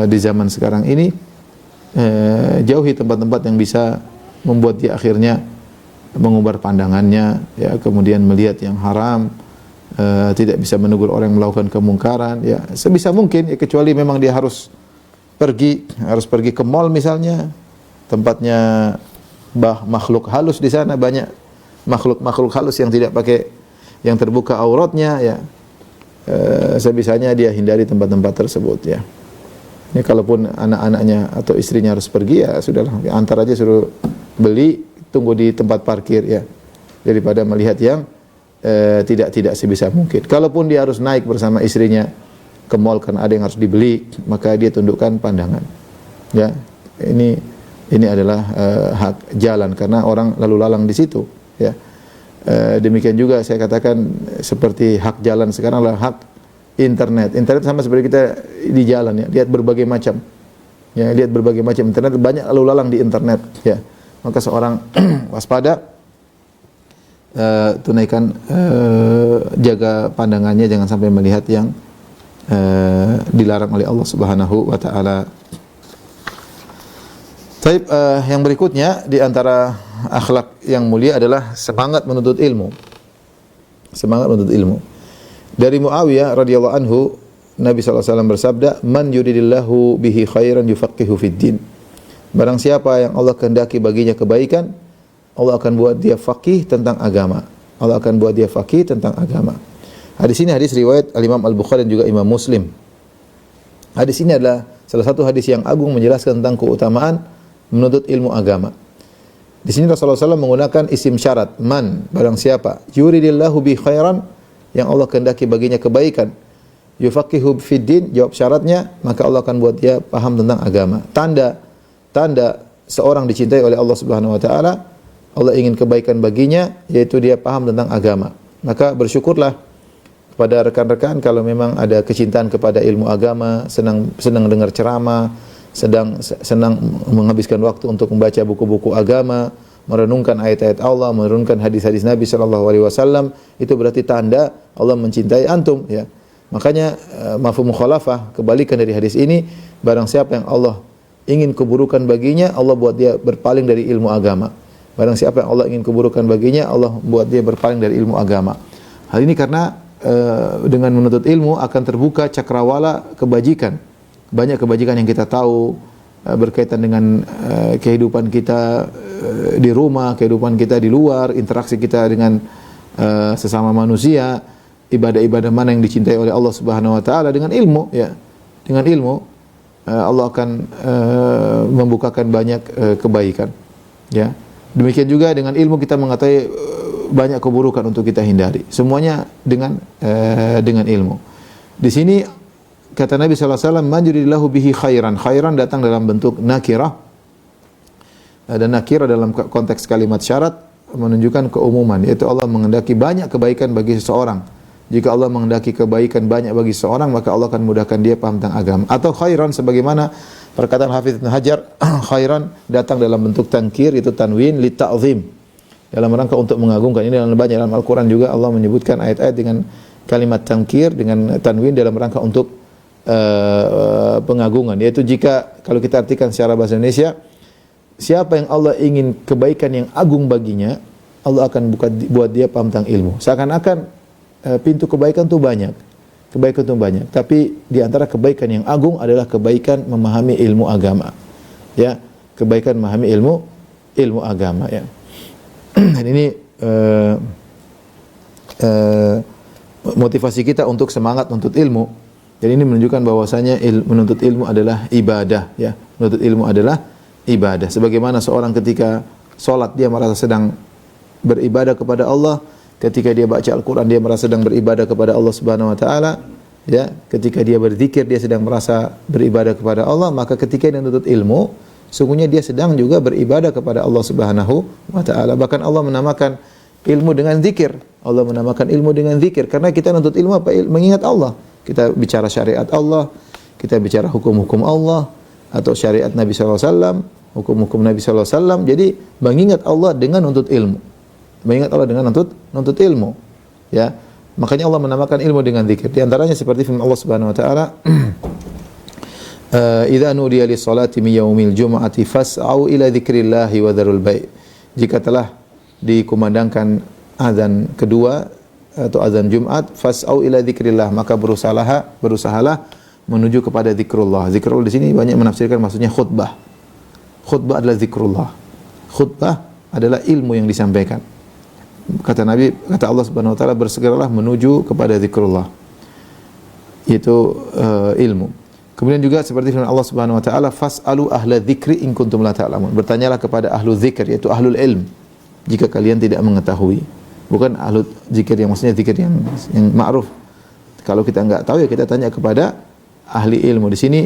di zaman sekarang ini, jauhi tempat-tempat yang bisa membuat dia akhirnya mengubah pandangannya, ya, kemudian melihat yang haram, tidak bisa menegur orang yang melakukan kemungkaran, ya, sebisa mungkin, ya, kecuali memang dia harus pergi ke mall misalnya, tempatnya makhluk halus di sana, banyak makhluk halus yang tidak pakai, yang terbuka auratnya, ya, sebisanya dia hindari tempat-tempat tersebut, ya. Ya, kalaupun anak-anaknya atau istrinya harus pergi, ya sudahlah, antar aja, suruh beli, tunggu di tempat parkir, ya, daripada melihat yang tidak sebisa mungkin. Kalaupun dia harus naik bersama istrinya ke mall karena ada yang harus dibeli, maka dia tundukkan pandangan, ya. Ini adalah hak jalan, karena orang lalu lalang di situ, ya. Demikian juga saya katakan seperti hak jalan sekarang adalah hak internet. Internet sama seperti kita di jalan, ya, lihat berbagai macam, ya, lihat berbagai macam internet, banyak lalu lalang di internet, ya. Maka seorang waspada, tunaikan, jaga pandangannya, jangan sampai melihat yang dilarang oleh Allah Subhanahu wa taala. Baik, yang berikutnya di antara akhlak yang mulia adalah semangat menuntut ilmu. Semangat menuntut ilmu. Dari Muawiyah radhiyallahu anhu, Nabi SAW bersabda, "Man yuridillahu bihi khairan yufaqihu fid din." Barang siapa yang Allah kehendaki baginya kebaikan, Allah akan buat dia faqih tentang agama. Allah akan buat dia faqih tentang agama. Hadis ini hadis riwayat Al-Imam Al-Bukhari dan juga Imam Muslim. Hadis ini adalah salah satu hadis yang agung menjelaskan tentang keutamaan menuntut ilmu agama. Di sini Rasulullah SAW menggunakan isim syarat, man, barang siapa, yuridillahu bi khairan, yang Allah kehendaki baginya kebaikan, yufaqihu fid din, jawab syaratnya, maka Allah akan buat dia paham tentang agama. Tanda seorang dicintai oleh Allah Subhanahu wa taala, Allah ingin kebaikan baginya, yaitu dia paham tentang agama. Maka bersyukurlah kepada rekan-rekan kalau memang ada kecintaan kepada ilmu agama, senang dengar ceramah, senang menghabiskan waktu untuk membaca buku-buku agama, merenungkan ayat-ayat Allah, merenungkan hadis-hadis Nabi sallallahu alaihi wasallam, itu berarti tanda Allah mencintai antum, ya. Makanya mafhum mukhalafah, kebalikan dari hadis ini, barang siapa yang Allah ingin keburukan baginya, Allah buat dia berpaling dari ilmu agama. Barang siapa yang Allah ingin keburukan baginya, Allah buat dia berpaling dari ilmu agama. Hal ini karena dengan menuntut ilmu akan terbuka cakrawala kebajikan. Banyak kebajikan yang kita tahu berkaitan dengan kehidupan kita di rumah, kehidupan kita di luar, interaksi kita dengan sesama manusia, ibadah-ibadah mana yang dicintai oleh Allah Subhanahu wa taala. Dengan ilmu, ya. Dengan ilmu Allah akan membukakan banyak kebaikan, ya. Demikian juga dengan ilmu kita mengetahui banyak keburukan untuk kita hindari. Semuanya dengan ilmu. Di sini kata Nabi SAW, man yuridillahu bihi khairan. Khairan datang dalam bentuk nakirah. Dan nakirah dalam konteks kalimat syarat menunjukkan keumuman, yaitu Allah menghendaki banyak kebaikan bagi seseorang. Jika Allah menghendaki kebaikan banyak bagi seseorang, maka Allah akan mudahkan dia paham tentang agama. Atau khairan sebagaimana perkataan Hafidz Ibnu Hajar, khairan datang dalam bentuk tankir, itu tanwin li ta'zim, dalam rangka untuk mengagungkan. Ini dalam banyak dalam Al-Qur'an juga Allah menyebutkan ayat-ayat dengan kalimat tankir dengan tanwin dalam rangka untuk pengagungan. Yaitu jika kalau kita artikan secara bahasa Indonesia, siapa yang Allah ingin kebaikan yang agung baginya, Allah akan buat dia paham tentang ilmu. Seakan-akan pintu kebaikan itu banyak. Kebaikan itu banyak, tapi di antara kebaikan yang agung adalah kebaikan memahami ilmu agama. Ya, kebaikan memahami ilmu agama, ya. Dan ini motivasi kita untuk semangat menuntut ilmu. Jadi ini menunjukkan bahwasanya menuntut ilmu adalah ibadah, ya. Menuntut ilmu adalah ibadah. Sebagaimana seorang ketika sholat dia merasa sedang beribadah kepada Allah, ketika dia baca Al-Qur'an dia merasa sedang beribadah kepada Allah Subhanahu wa taala, ya. Ketika dia berzikir dia sedang merasa beribadah kepada Allah, maka ketika dia menuntut ilmu, sungguhnya dia sedang juga beribadah kepada Allah Subhanahu wa taala. Bahkan Allah menamakan ilmu dengan zikir. Allah menamakan ilmu dengan zikir karena kita menuntut ilmu apa? Mengingat Allah. Kita bicara syariat Allah, kita bicara hukum-hukum Allah atau syariat Nabi sallallahu alaihi wasallam, hukum-hukum Nabi sallallahu alaihi wasallam. Jadi mengingat Allah dengan menuntut ilmu. Mengingat Allah dengan menuntut ilmu. Ya. Makanya Allah menamakan ilmu dengan zikir. Di antaranya seperti firman Allah Subhanahu wa taala, "Idza nudiya lis-salati min yaumil jumu'ati fas'au ila dzikrillahi wa dzarul bai'." Jika telah dikumandangkan azan kedua atau azan Jumat, fas'au ila dzikrillah, maka berusahalah menuju kepada zikrullah. Zikrullah di sini banyak menafsirkan maksudnya khutbah. Khutbah adalah zikrullah. Khutbah adalah ilmu yang disampaikan. Kata Nabi, kata Allah Subhanahu wa taala, bersegeralah menuju kepada zikrullah. Itu ilmu. Kemudian juga seperti firman Allah Subhanahu wa taala, fas'alu ahla dzikri in kuntum la ta'lamun. Bertanyalah kepada ahlu zikir, yaitu ahlul ilm, jika kalian tidak mengetahui. Bukan ahlu zikir yang maksudnya zikir yang ma'ruf. Kalau kita enggak tahu ya kita tanya kepada ahli ilmu. Di sini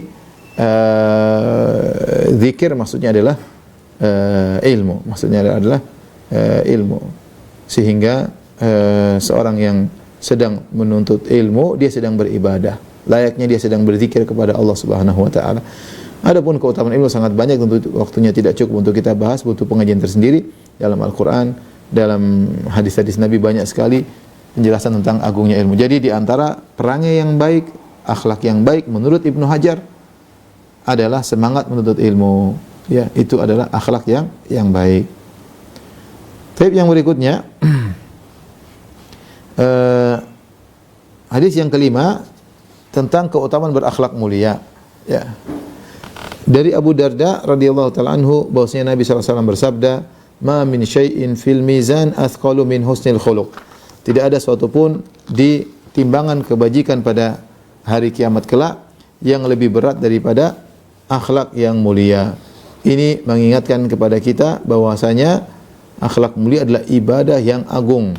zikir maksudnya adalah ilmu. Maksudnya adalah ilmu. Sehingga seorang yang sedang menuntut ilmu, dia sedang beribadah. Layaknya dia sedang berzikir kepada Allah Subhanahu wa taala. Adapun keutamaan ilmu sangat banyak, tentu waktunya tidak cukup untuk kita bahas, butuh pengajian tersendiri. Dalam Al-Qur'an, dalam hadis-hadis Nabi banyak sekali penjelasan tentang agungnya ilmu. Jadi di antara perangai yang baik, akhlak yang baik menurut Ibnu Hajar adalah semangat menuntut ilmu. Ya, itu adalah akhlak yang baik. Tapi yang berikutnya hadis yang kelima tentang keutamaan berakhlak mulia. Ya. Dari Abu Darda radhiyallahu taala anhu bahwasanya Nabi sallallahu alaihi wasallam bersabda, "Ma min syai'in fil mizan athqalu min husnil khuluq." Tidak ada suatu pun di timbangan kebajikan pada hari kiamat kelak yang lebih berat daripada akhlak yang mulia. Ini mengingatkan kepada kita bahwasanya akhlak mulia adalah ibadah yang agung.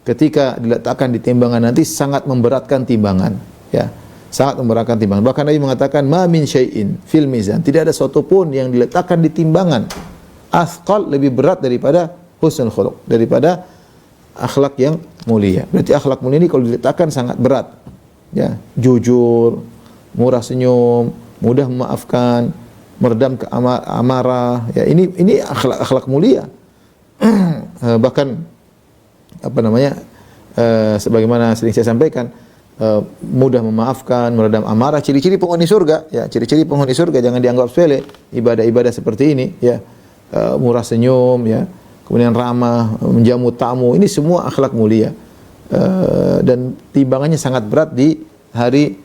Ketika diletakkan di timbangan nanti sangat memberatkan timbangan, ya. Sangat memberatkan timbangan. Bahkan Nabi mengatakan, "Ma min syai'in fil mizan." Tidak ada suatu pun yang diletakkan di timbangan athqal lebih berat daripada husnul khuluq, daripada akhlak yang mulia. Berarti akhlak mulia ini kalau diletakkan sangat berat. Ya, jujur, murah senyum, mudah memaafkan, meredam amarah. Ya, ini akhlak mulia. Bahkan sebagaimana sering saya sampaikan, mudah memaafkan, meredam amarah, ciri-ciri penghuni surga. Ya, ciri-ciri penghuni surga jangan dianggap sepele. Ibadah-ibadah seperti ini, ya. Murah senyum, ya, kemudian ramah, menjamu tamu, ini semua akhlak mulia, dan timbangannya sangat berat di hari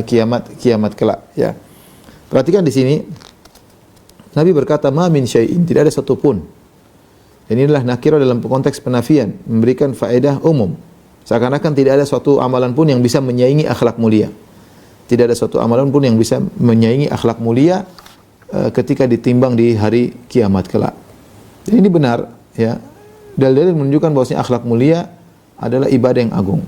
kiamat kelak. Ya. Perhatikan di sini, Nabi berkata, "Ma min syai'in," tidak ada satu pun. Dan inilah nakirah dalam konteks penafian, memberikan faedah umum. Seakan-akan tidak ada suatu amalan pun yang bisa menyaingi akhlak mulia. Tidak ada suatu amalan pun yang bisa menyaingi akhlak mulia ketika ditimbang di hari kiamat kelak. Jadi ini benar, ya. Dalil-dalil menunjukkan bahwasanya akhlak mulia adalah ibadah yang agung.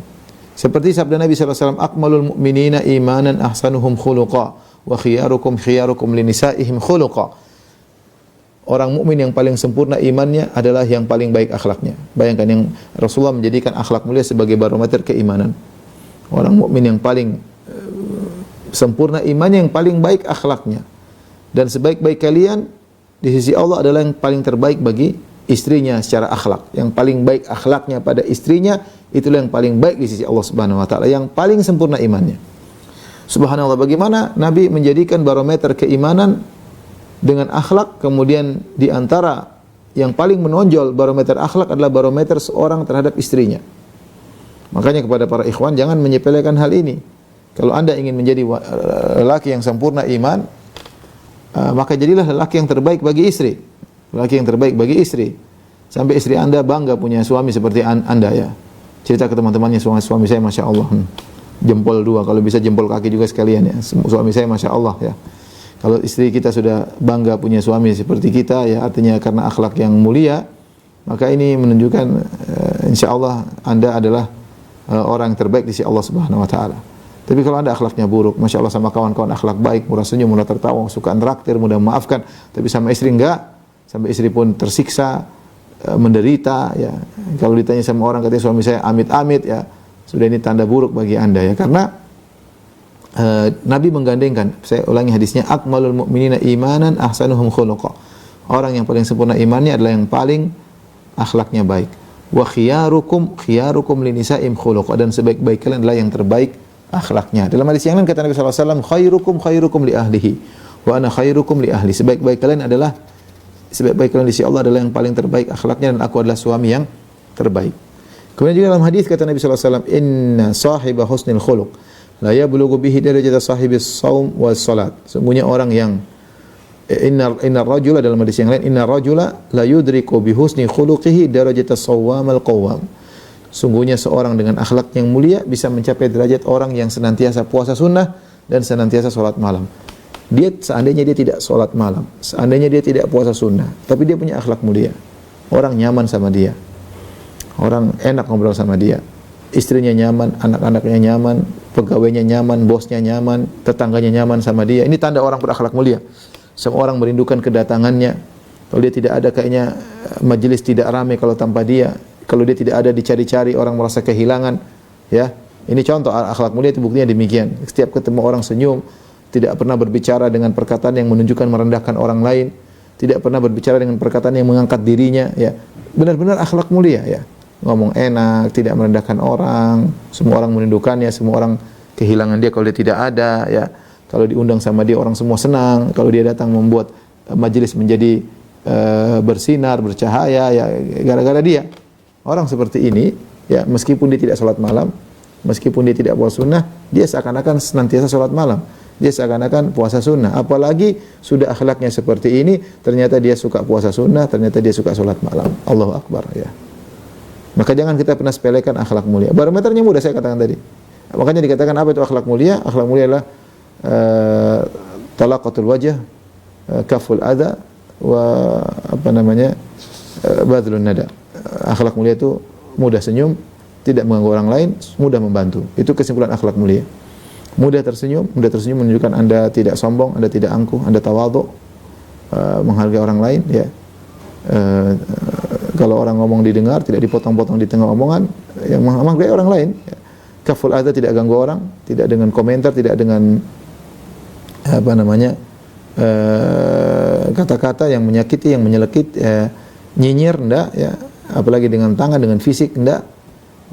Seperti sabda Nabi sallallahu alaihi wasallam, "Akmalul mu'minina imanan ahsanuhum khuluqa wa khiyarukum linisaihim khuluqa." Orang mukmin yang paling sempurna imannya adalah yang paling baik akhlaknya. Bayangkan, yang Rasulullah menjadikan akhlak mulia sebagai barometer keimanan. Orang mukmin yang paling sempurna imannya, yang paling baik akhlaknya. Dan sebaik-baik kalian di sisi Allah adalah yang paling terbaik bagi istrinya secara akhlak. Yang paling baik akhlaknya pada istrinya, itulah yang paling baik di sisi Allah Subhanahu wa taala, yang paling sempurna imannya. Subhanallah, bagaimana Nabi menjadikan barometer keimanan dengan akhlak, kemudian di antara yang paling menonjol barometer akhlak adalah barometer seorang terhadap istrinya. Makanya kepada para ikhwan, jangan menyepelekan hal ini. Kalau Anda ingin menjadi lelaki yang sempurna iman, maka jadilah lelaki yang terbaik bagi istri. Lelaki yang terbaik bagi istri. Sampai istri Anda bangga punya suami seperti Anda, ya. Cerita ke teman-temannya, suami saya Masya Allah. Jempol dua, kalau bisa jempol kaki juga sekalian, ya. Suami saya Masya Allah, ya. Kalau istri kita sudah bangga punya suami seperti kita, ya, artinya karena akhlak yang mulia, maka ini menunjukkan insya Allah Anda adalah orang yang terbaik di sisi Allah Subhanahu wa taala. Tapi kalau Anda akhlaknya buruk, Masya Allah sama kawan-kawan akhlak baik, murah senyum, mudah tertawa, suka traktir, mudah memaafkan, tapi sama istri enggak, sampai istri pun tersiksa, menderita, ya. Kalau ditanya sama orang katanya suami saya amit-amit, ya sudah ini tanda buruk bagi Anda, ya. Karena Nabi menggandengkan, saya ulangi hadisnya, akmalul mu'minina imanan ahsanuhum khuluqa. Orang yang paling sempurna imannya adalah yang paling akhlaknya baik. Wa khiyarukum linisaim khuluqa, dan sebaik-baik kalian adalah yang terbaik akhlaknya. Dalam hadis yang lain kata Nabi sallallahu alaihi wasallam, khairukum li ahlihi wa ana khairukum li ahli. Sebaik-baik kalian di sisi Allah adalah yang paling terbaik akhlaknya, dan aku adalah suami yang terbaik. Kemudian juga dalam hadis kata Nabi sallallahu alaihi wasallam, inna sahiba husnil khuluq la yablughu bihi darajata sahibis shaum was salat. Sungguhnya orang yang inna rajula, dalam hadis yang lain, inna rajula la yudriku bi husni khuluqihi darajata shawwamal qawwam. Sungguhnya seorang dengan akhlak yang mulia bisa mencapai derajat orang yang senantiasa puasa sunnah dan senantiasa sholat malam. Seandainya dia tidak sholat malam, seandainya dia tidak puasa sunnah, tapi dia punya akhlak mulia, orang nyaman sama dia, orang enak ngobrol sama dia, istrinya nyaman, anak-anaknya nyaman, pegawainya nyaman, bosnya nyaman, tetangganya nyaman sama dia. Ini tanda orang berakhlak mulia. Semua orang merindukan kedatangannya. Kalau dia tidak ada, kayaknya majelis tidak ramai kalau tanpa dia. Kalau dia tidak ada, dicari-cari, orang merasa kehilangan, ya. Ini contoh akhlak mulia, itu buktinya demikian. Setiap ketemu orang senyum, tidak pernah berbicara dengan perkataan yang menunjukkan merendahkan orang lain, tidak pernah berbicara dengan perkataan yang mengangkat dirinya, ya. Benar-benar akhlak mulia, ya. Ngomong enak, tidak merendahkan orang, semua orang merindukannya, semua orang kehilangan dia kalau dia tidak ada, ya. Kalau diundang sama dia orang semua senang, kalau dia datang membuat majelis menjadi bersinar, bercahaya, ya gara-gara dia. Orang seperti ini, ya, meskipun dia tidak sholat malam, meskipun dia tidak puasa sunnah, dia seakan-akan senantiasa sholat malam, dia seakan-akan puasa sunnah. Apalagi sudah akhlaknya seperti ini, ternyata dia suka puasa sunnah, ternyata dia suka sholat malam. Allahu Akbar, ya. Maka jangan kita pernah sepelekan akhlak mulia. Barometernya mudah saya katakan tadi. Makanya dikatakan apa itu akhlak mulia? Akhlak mulia adalah talaqatul wajah, kaful adha, wa badlun nada. Akhlak mulia itu mudah senyum, tidak mengganggu orang lain, mudah membantu. Itu kesimpulan akhlak mulia. Mudah tersenyum menunjukkan Anda tidak sombong, Anda tidak angkuh, Anda tawadhu, menghargai orang lain, ya. Kalau orang ngomong didengar, tidak dipotong-potong di tengah omongan, yang menghargai orang lain. Ya. Kaful adha, tidak ganggu orang, tidak dengan komentar, tidak dengan kata-kata yang menyakiti, yang menyelekit, nyinyir, enggak, ya. Apalagi dengan tangan, dengan fisik, enggak.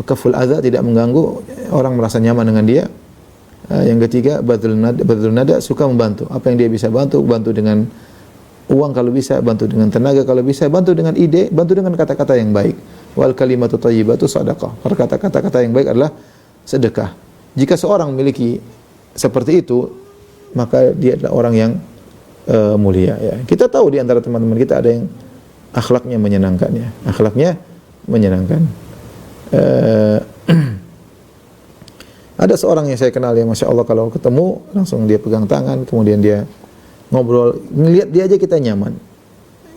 Kaful adha, tidak mengganggu, orang merasa nyaman dengan dia. Yang ketiga, badlun nada, suka membantu. Apa yang dia bisa bantu dengan uang kalau bisa, bantu dengan tenaga kalau bisa, bantu dengan ide, bantu dengan kata-kata yang baik. Wal kalimatu thayyibatu shadaqah. Kata-kata yang baik adalah sedekah. Jika seorang memiliki seperti itu, maka dia adalah orang yang mulia, ya. Kita tahu di antara teman-teman kita ada yang akhlaknya menyenangkan, ya. Akhlaknya menyenangkan. Ada seorang yang saya kenal, ya, Masya Allah, kalau ketemu langsung dia pegang tangan, kemudian dia ngobrol, ngelihat dia aja kita nyaman.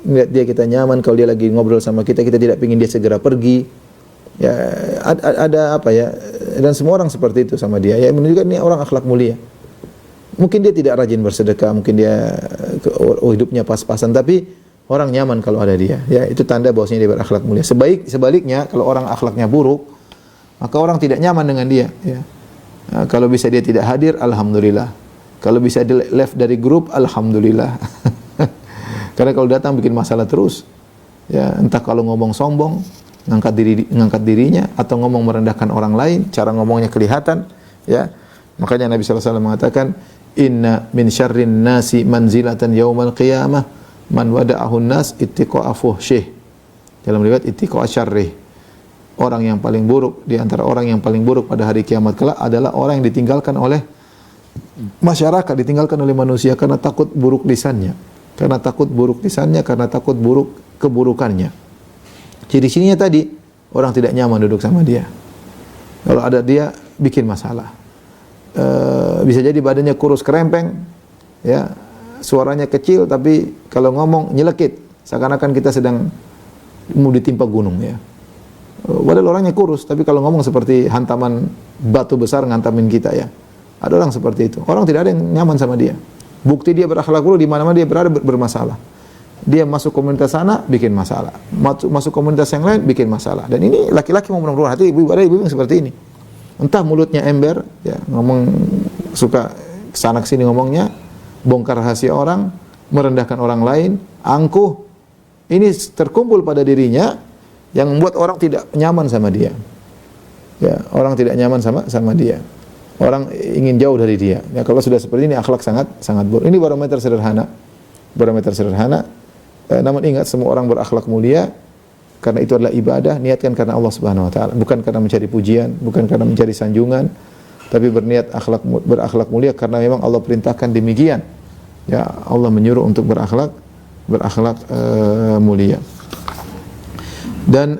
Ngelihat dia kita nyaman, kalau dia lagi ngobrol sama kita tidak ingin dia segera pergi. Ya, ada apa, ya, dan semua orang seperti itu sama dia, ya, menunjukkan ini orang akhlak mulia. Mungkin dia tidak rajin bersedekah, mungkin dia hidupnya pas-pasan, tapi orang nyaman kalau ada dia, ya, itu tanda bahwasanya dia berakhlak mulia. Sebaliknya, kalau orang akhlaknya buruk, maka orang tidak nyaman dengan dia, ya. Nah, kalau bisa dia tidak hadir, alhamdulillah. Kalau bisa di left dari grup, alhamdulillah. Karena kalau datang bikin masalah terus, ya, entah kalau ngomong sombong, ngangkat dirinya, atau ngomong merendahkan orang lain, cara ngomongnya kelihatan, ya. Makanya Nabi sallallahu alaihi wasallam mengatakan, inna min syarrin nasi manzilatan yaumal qiyamah man wada'ahun nas ittiqa'a fuhsyih. Dalam riwayat ittiqa'a syarrih. Orang yang paling buruk, di antara orang yang paling buruk pada hari kiamat kelak adalah orang yang ditinggalkan oleh masyarakat, ditinggalkan oleh manusia karena takut buruk lisannya, karena takut buruk keburukannya. Jadi sininya tadi orang tidak nyaman duduk sama dia. Kalau ada dia bikin masalah. Bisa jadi badannya kurus kerempeng, ya, suaranya kecil, tapi kalau ngomong nyelekit, seakan-akan kita sedang mau ditimpa gunung, ya. Padahal orangnya kurus, tapi kalau ngomong seperti hantaman batu besar ngantamin kita ya. Ada orang seperti itu. Orang tidak ada yang nyaman sama dia. Bukti dia berakhlak buruk di mana-mana dia berada bermasalah. Dia masuk komunitas sana bikin masalah. Masuk komunitas yang lain bikin masalah. Dan ini laki-laki mau menolong hati, ibu ada ibu yang seperti ini. Entah mulutnya ember, ya ngomong suka kesana kesini ngomongnya, bongkar rahasia orang, merendahkan orang lain, angkuh. Ini terkumpul pada dirinya yang membuat orang tidak nyaman sama dia. Ya, orang tidak nyaman sama dia. Orang ingin jauh dari dia. Ya, kalau sudah seperti ini akhlak sangat buruk. Ini barometer sederhana. Barometer sederhana. Namun ingat semua orang berakhlak mulia karena itu adalah ibadah, niatkan karena Allah Subhanahu wa taala, bukan karena mencari pujian, bukan karena mencari sanjungan, tapi berniat berakhlak mulia karena memang Allah perintahkan demikian. Ya, Allah menyuruh untuk berakhlak mulia. Dan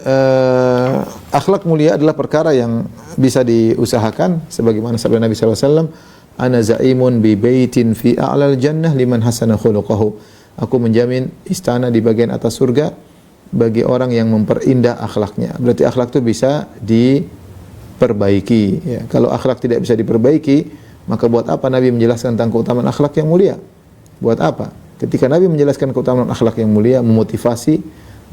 akhlak mulia adalah perkara yang bisa diusahakan sebagaimana sabda Nabi sallallahu alaihi wasallam, ana zaimun bi baitin fi a'lal jannah liman hasana khuluquhu. Aku menjamin istana di bagian atas surga bagi orang yang memperindah akhlaknya. Berarti akhlak itu bisa diperbaiki ya. Kalau akhlak tidak bisa diperbaiki, maka buat apa Nabi menjelaskan tentang keutamaan akhlak yang mulia? Buat apa? Ketika Nabi menjelaskan keutamaan akhlak yang mulia, memotivasi,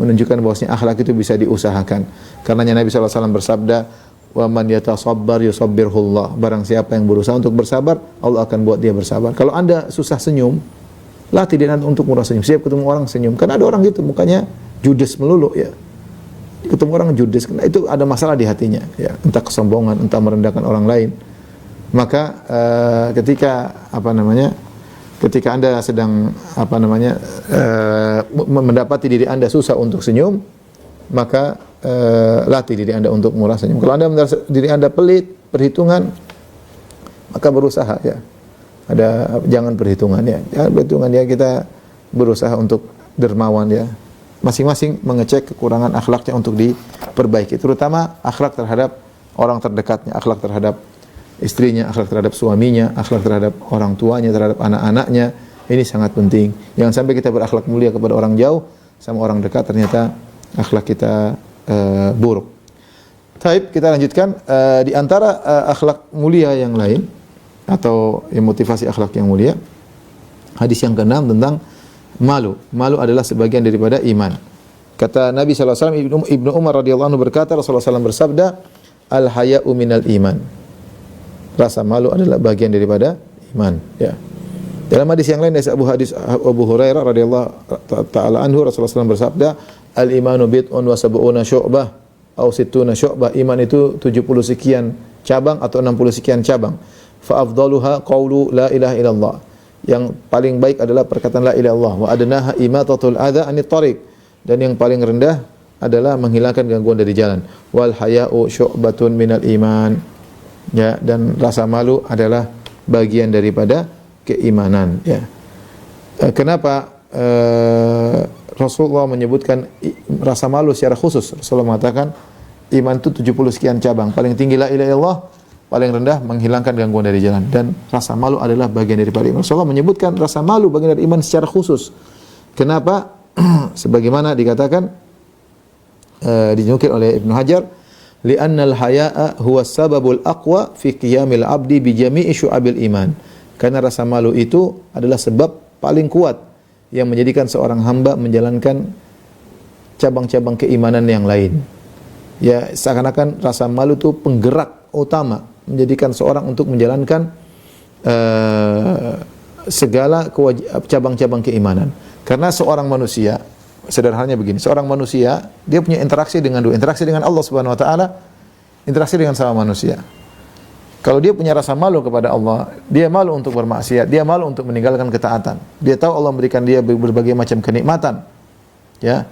menunjukkan bahwasanya akhlak itu bisa diusahakan. Karenanya Nabi sallallahu alaihi wasallam bersabda, "Wa man yatasabbar yusabbirhullah." Barang siapa yang berusaha untuk bersabar, Allah akan buat dia bersabar. Kalau Anda susah senyum, latih diri untuk murah senyum. Setiap ketemu orang senyum. Karena ada orang gitu mukanya judes melulu ya. Ketemu orang judes, itu ada masalah di hatinya ya. Entah kesombongan, entah merendahkan orang lain. Maka ketika ketika Anda sedang mendapati diri Anda susah untuk senyum, maka latih diri Anda untuk murah senyum. Kalau Anda merasa diri Anda pelit, perhitungan, maka berusaha ya. Jangan perhitungan ya. Jangan perhitungan ya, kita berusaha untuk dermawan ya. Masing-masing mengecek kekurangan akhlaknya untuk diperbaiki. Terutama akhlak terhadap orang terdekatnya, akhlak terhadap istrinya, akhlak terhadap suaminya, akhlak terhadap orang tuanya, terhadap anak-anaknya. Ini sangat penting. Jangan sampai kita berakhlak mulia kepada orang jauh, sama orang dekat ternyata akhlak kita buruk. Taib, kita lanjutkan di antara akhlak mulia yang lain atau motivasi akhlak yang mulia. Hadis yang ke-6 tentang malu. Malu adalah sebagian daripada iman. Kata Nabi sallallahu alaihi wasallam, Ibnu Umar radhiyallahu anhu berkata, Rasulullah SAW bersabda, "Al-haya'u minal iman." Rasa malu adalah bagian daripada iman, ya. Dalam hadis yang lain dari Abu Hurairah radhiyallahu taala anhu, Rasulullah SAW bersabda, "Al-imanu bid'un wa sab'una syu'bah atau sittuna syu'bah." Iman itu 70 sekian cabang atau 60 sekian cabang. Fa afdaluha qaulu la ilaha illallah. Yang paling baik adalah perkataan la ilaha illallah. Wa adnaha imatatul adza anit thariq. Dan yang paling rendah adalah menghilangkan gangguan dari jalan. Wal haya'u syu'batun minal iman. Ya, dan rasa malu adalah bagian daripada keimanan, ya. Kenapa Rasulullah menyebutkan rasa malu secara khusus? Rasulullah mengatakan iman itu 70 sekian cabang. Paling tinggi la ilaha illallah, paling rendah menghilangkan gangguan dari jalan. Dan rasa malu adalah bagian daripada iman. Rasulullah menyebutkan rasa malu bagian dari iman secara khusus. Kenapa? Sebagaimana dikatakan dinukil oleh Ibnu Hajar, li'annal haya'a huwa sababul aqwa fi qiyamil 'abdi bi jami'i syu'abil iman. Karena rasa malu itu adalah sebab paling kuat yang menjadikan seorang hamba menjalankan cabang-cabang keimanan yang lain. Ya, seakan-akan rasa malu itu penggerak utama menjadikan seorang untuk menjalankan segala cabang-cabang keimanan. Karena seorang manusia, sederhananya begini, seorang manusia dia punya interaksi dengan dua, interaksi dengan Allah Subhanahu wa taala, interaksi dengan sama manusia. Kalau dia punya rasa malu kepada Allah, dia malu untuk bermaksiat, dia malu untuk meninggalkan ketaatan. Dia tahu Allah memberikan dia berbagai macam kenikmatan. Ya.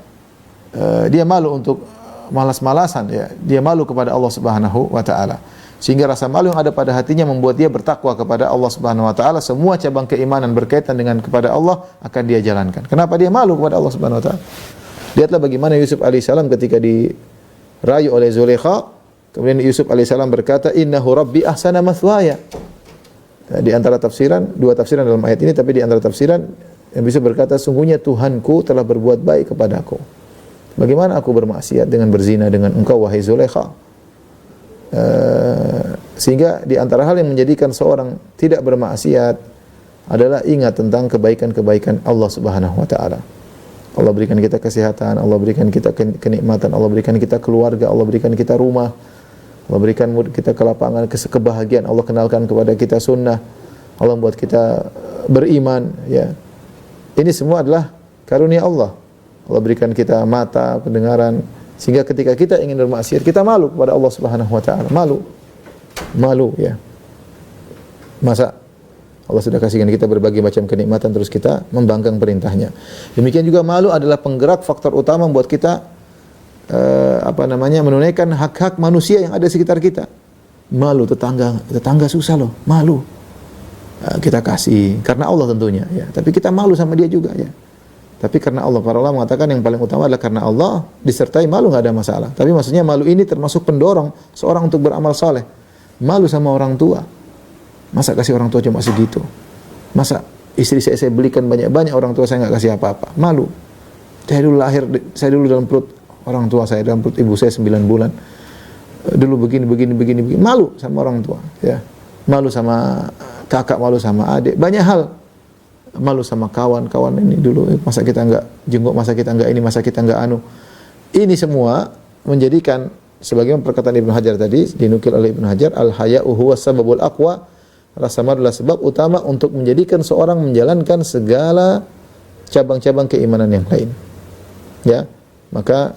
Dia malu untuk malas-malasan, ya. Dia malu kepada Allah Subhanahu wa taala. Sehingga rasa malu yang ada pada hatinya membuat dia bertakwa kepada Allah Subhanahu wa taala. Semua cabang keimanan berkaitan dengan kepada Allah akan dia jalankan. Kenapa dia malu kepada Allah Subhanahu wa taala? Lihatlah bagaimana Yusuf alaihissalam ketika dirayu oleh Zulaikha, kemudian Yusuf alaihissalam berkata, "Innahu rabbi ahsana mathwaya." Di antara tafsiran, dua tafsiran dalam ayat ini, tapi di antara tafsiran yang bisa berkata, sungguhnya Tuhanku telah berbuat baik kepadaku. Bagaimana aku bermaksiat dengan berzina dengan engkau wahai Zulaikha? Sehingga di antara hal yang menjadikan seorang tidak bermaksiat adalah ingat tentang kebaikan-kebaikan Allah Subhanahu wa taala. Allah berikan kita kesehatan, Allah berikan kita kenikmatan, Allah berikan kita keluarga, Allah berikan kita rumah, Allah berikan kita kelapangan, kebahagiaan, Allah kenalkan kepada kita sunnah, Allah membuat kita beriman, ya. Ini semua adalah karunia Allah. Allah berikan kita mata, pendengaran, sehingga ketika kita ingin bermaksiat, kita malu kepada Allah Subhanahu wa taala. Malu, ya. Masa Allah sudah kasihkan kita berbagai macam kenikmatan terus kita membangkang perintahnya. Demikian juga malu adalah penggerak faktor utama membuat kita menunaikan hak-hak manusia yang ada di sekitar kita. Malu tetangga susah loh, malu. Kita kasih karena Allah tentunya, ya. Tapi kita malu sama dia juga, ya. Tapi karena Allah, para ulama mengatakan yang paling utama adalah karena Allah disertai malu, nggak ada masalah. Tapi maksudnya malu ini termasuk pendorong seorang untuk beramal saleh. Malu sama orang tua. Masa kasih orang tua cuma segitu? Masa istri saya belikan banyak-banyak, orang tua saya nggak kasih apa-apa? Malu. Saya dulu dalam perut orang tua saya, dalam perut ibu saya 9 bulan. Dulu begini. Malu sama orang tua, ya. Malu sama kakak, malu sama adik, banyak hal. Malu sama kawan ini dulu, masa kita nggak jenguk, masa kita nggak ini, masa kita nggak anu. Ini semua menjadikan, sebagaimana perkataan Ibnu Hajar tadi, dinukil oleh Ibnu Hajar, al-haya'u huwa sababul aqwa, rasa malu adalah sebab utama untuk menjadikan seorang menjalankan segala cabang-cabang keimanan yang lain. Ya, maka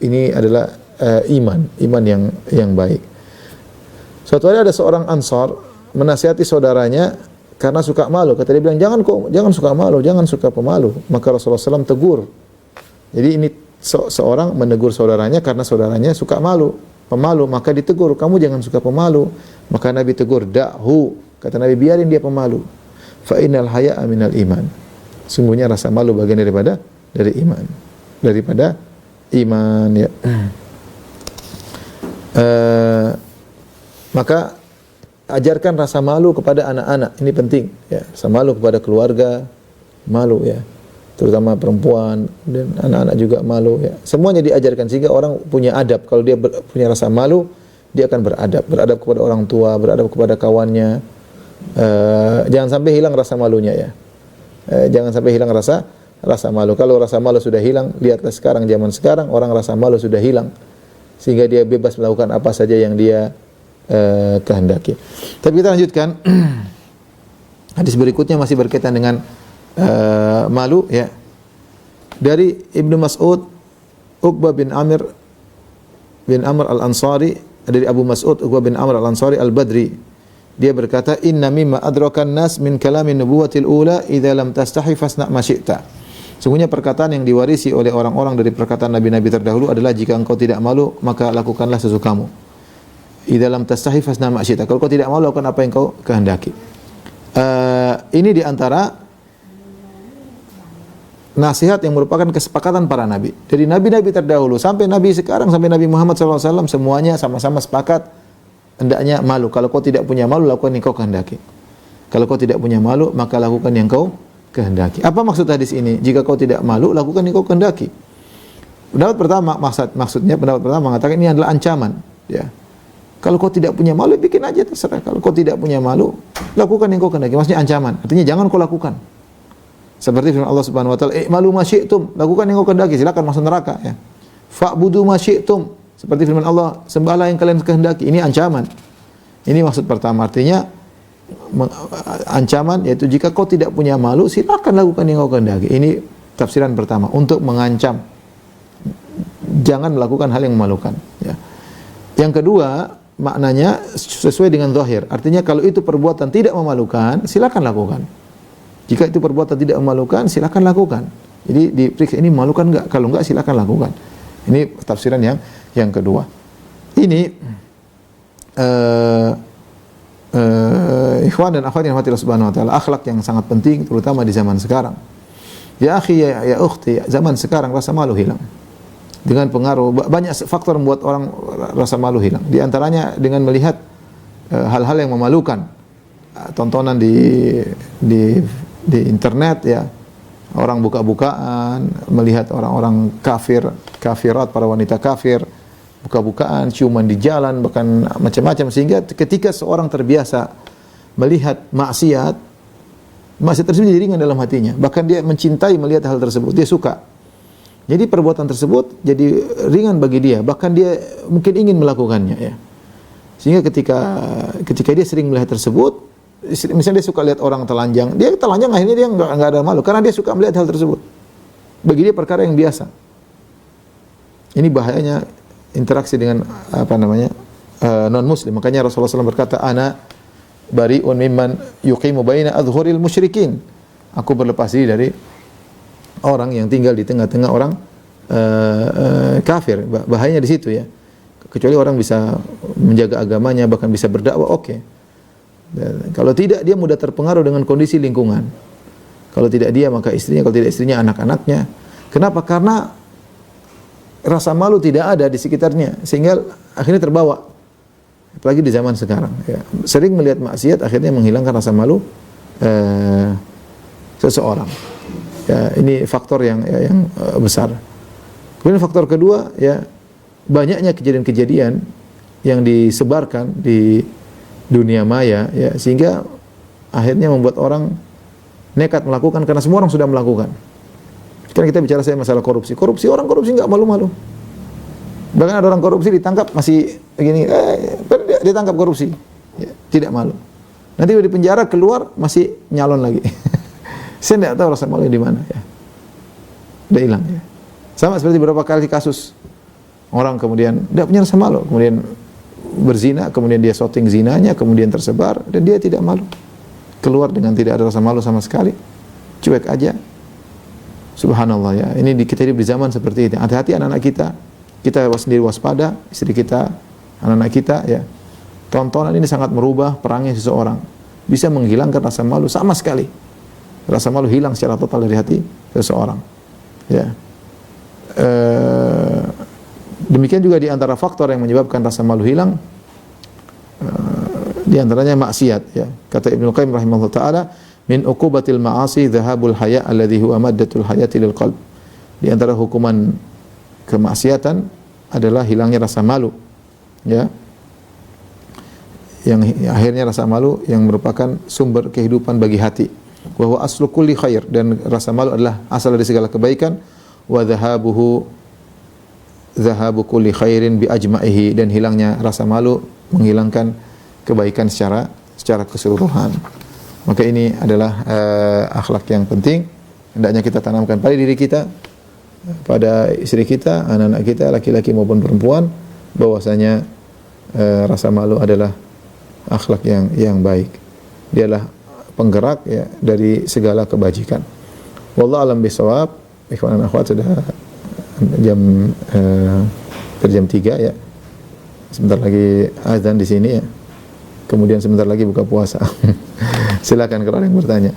ini adalah iman yang baik. Suatu hari ada seorang Ansar menasihati saudaranya karena suka malu. Kata dia bilang, jangan suka malu, jangan suka pemalu. Maka Rasulullah SAW tegur. Jadi ini seorang menegur saudaranya karena saudaranya suka pemalu, maka ditegur, kamu jangan suka pemalu. Maka Nabi tegur, da'hu. Kata Nabi, biarin dia pemalu. Fa innal haya'a minal iman. Sungguhnya rasa malu bagian dari iman. Daripada iman, ya. Maka ajarkan rasa malu kepada anak-anak, ini penting, ya. Rasa malu kepada keluarga, malu, ya, terutama perempuan dan anak-anak juga malu, ya. Semuanya diajarkan sehingga orang punya adab. Kalau dia punya rasa malu, dia akan beradab kepada orang tua, beradab kepada kawannya. Jangan sampai hilang rasa malunya, ya. Jangan sampai hilang rasa malu. Kalau rasa malu sudah hilang, lihatlah sekarang, zaman sekarang orang rasa malu sudah hilang, sehingga dia bebas melakukan apa saja yang dia kehendaki. Tapi kita lanjutkan. Hadis berikutnya masih berkaitan dengan malu, ya. Dari Ibnu Mas'ud, Uqbah bin Amr al-Ansari, dari Abu Mas'ud Uqbah bin Amr al-Ansari al-Badri, dia berkata, inna mimma adrakan nas min kalamin nubuwatil ula idza lam tastahi fasna ma syi'ta. Sungguhnya perkataan yang diwarisi oleh orang-orang dari perkataan nabi-nabi terdahulu adalah, jika engkau tidak malu maka lakukanlah sesukamu. Idza lam tastahi fasna ma syi'ta. Kalau kau tidak malu, lakukan apa yang kau kehendaki. Ini di antara nasihat yang merupakan kesepakatan para nabi. Dari nabi-nabi terdahulu sampai nabi sekarang, sampai Nabi Muhammad SAW, semuanya sama-sama sepakat hendaknya malu. Kalau kau tidak punya malu, lakukan yang kau kehendaki. Kalau kau tidak punya malu, maka lakukan yang kau kehendaki. Apa maksud hadis ini? Jika kau tidak malu, lakukan yang kau kehendaki. Pendapat pertama mengatakan ini adalah ancaman, ya. Kalau kau tidak punya malu, bikin aja, terserah. Kalau kau tidak punya malu, lakukan yang kau kehendaki. Maksudnya ancaman. Artinya jangan kau lakukan. Seperti firman Allah Subhanahu wa taala, "I'malu ma syi'tum." Lakukan yang kau kehendaki, silakan masuk neraka, ya. "Fa'budu ma syi'tum." Seperti firman Allah, sembahlah yang kalian kehendaki. Ini ancaman. Ini maksud pertama. Artinya ancaman, yaitu jika kau tidak punya malu, silakan lakukan yang kau kehendaki. Ini tafsiran pertama untuk mengancam. Jangan melakukan hal yang memalukan, ya. Yang kedua, maknanya sesuai dengan zahir. Artinya kalau itu perbuatan tidak memalukan, silakan lakukan. Jika itu perbuatan tidak memalukan, silakan lakukan. Jadi diperiksa, ini memalukan enggak? Kalau enggak, silakan lakukan. Ini tafsiran yang kedua. Ini ikhwan dan akhwat yang dirahmati Allah Subhanahu wa taala, akhlak yang sangat penting terutama di zaman sekarang. Ya akhi, ya ukhti, zaman sekarang rasa malu hilang. Dengan pengaruh banyak faktor membuat orang rasa malu hilang. Di antaranya dengan melihat hal-hal yang memalukan, tontonan di internet, ya, orang buka-bukaan, melihat orang-orang kafir, kafirat, para wanita kafir, buka-bukaan, ciuman di jalan, bahkan macam-macam. Sehingga ketika seorang terbiasa melihat maksiat tersebut jadi ringan dalam hatinya. Bahkan dia mencintai melihat hal tersebut, dia suka. Jadi perbuatan tersebut jadi ringan bagi dia, bahkan dia mungkin ingin melakukannya, ya. Sehingga ketika dia sering melihat tersebut, misalnya dia suka lihat orang telanjang, dia telanjang akhirnya dia nggak ada malu karena dia suka melihat hal tersebut. Bagi dia perkara yang biasa. Ini bahayanya interaksi dengan non muslim. Makanya Rasulullah SAW berkata, ana bari'un mimman yuqimu baina adhuril musyrikin. Aku berlepas diri dari orang yang tinggal di tengah-tengah orang kafir. Bahayanya di situ, ya. Kecuali orang bisa menjaga agamanya, bahkan bisa berdakwah, oke. Kalau tidak, dia mudah terpengaruh dengan kondisi lingkungan. Kalau tidak dia, maka istrinya. Kalau tidak istrinya, anak-anaknya. Kenapa? Karena rasa malu tidak ada di sekitarnya, sehingga akhirnya terbawa. Apalagi di zaman sekarang, ya. Sering melihat maksiat akhirnya menghilangkan rasa malu seseorang. Ya, ini faktor yang besar. Kemudian faktor kedua, ya, banyaknya kejadian-kejadian yang disebarkan di dunia maya, ya, sehingga akhirnya membuat orang nekat melakukan karena semua orang sudah melakukan. Sekarang kita bicara masalah korupsi. Orang korupsi nggak malu-malu. Bahkan ada orang korupsi ditangkap masih begini, ditangkap korupsi, ya, tidak malu. Nanti di penjara keluar masih nyalon lagi. Saya tidak tahu rasa malu di mana, ya. Udah hilang, ya. Sama seperti beberapa kali kasus orang kemudian tidak punya rasa malu, kemudian berzina, kemudian dia shooting zinanya, kemudian tersebar, dan dia tidak malu. Keluar dengan tidak ada rasa malu sama sekali, cuek aja. Subhanallah, ya. Ini kita hidup di zaman seperti ini. Hati-hati anak-anak kita sendiri waspada, istri kita, anak-anak kita, ya. Tontonan ini sangat merubah perangnya seseorang. Bisa menghilangkan rasa malu sama sekali. Rasa malu hilang secara total dari hati seseorang, ya. Demikian juga di antara faktor yang menyebabkan rasa malu hilang, di antaranya maksiat, ya. Kata Ibnu Qayyim rahimahullah taala, min uqubatil ma'asi dhahabul haya alladhi huwa maddatul hayati lil qalb. Di antara hukuman kemaksiatan adalah hilangnya rasa malu, ya. Yang akhirnya rasa malu yang merupakan sumber kehidupan bagi hati. Wa huwa aslu kulli khair, dan rasa malu adalah asal dari segala kebaikan. Wa dhahabu kulli khairin bi ajma'ihi, dan hilangnya rasa malu menghilangkan kebaikan secara keseluruhan. Maka ini adalah akhlak yang penting hendaknya kita tanamkan pada diri kita, pada istri kita, anak-anak kita, laki-laki maupun perempuan, bahwasanya rasa malu adalah akhlak yang baik. Dia adalah penggerak, ya, dari segala kebajikan. Wallahu a'lam bishawab. Ikhwan dan akhwat, sudah jam 3, ya. Sebentar lagi azan di sini, ya. Kemudian sebentar lagi buka puasa. Silakan kalau ada yang bertanya.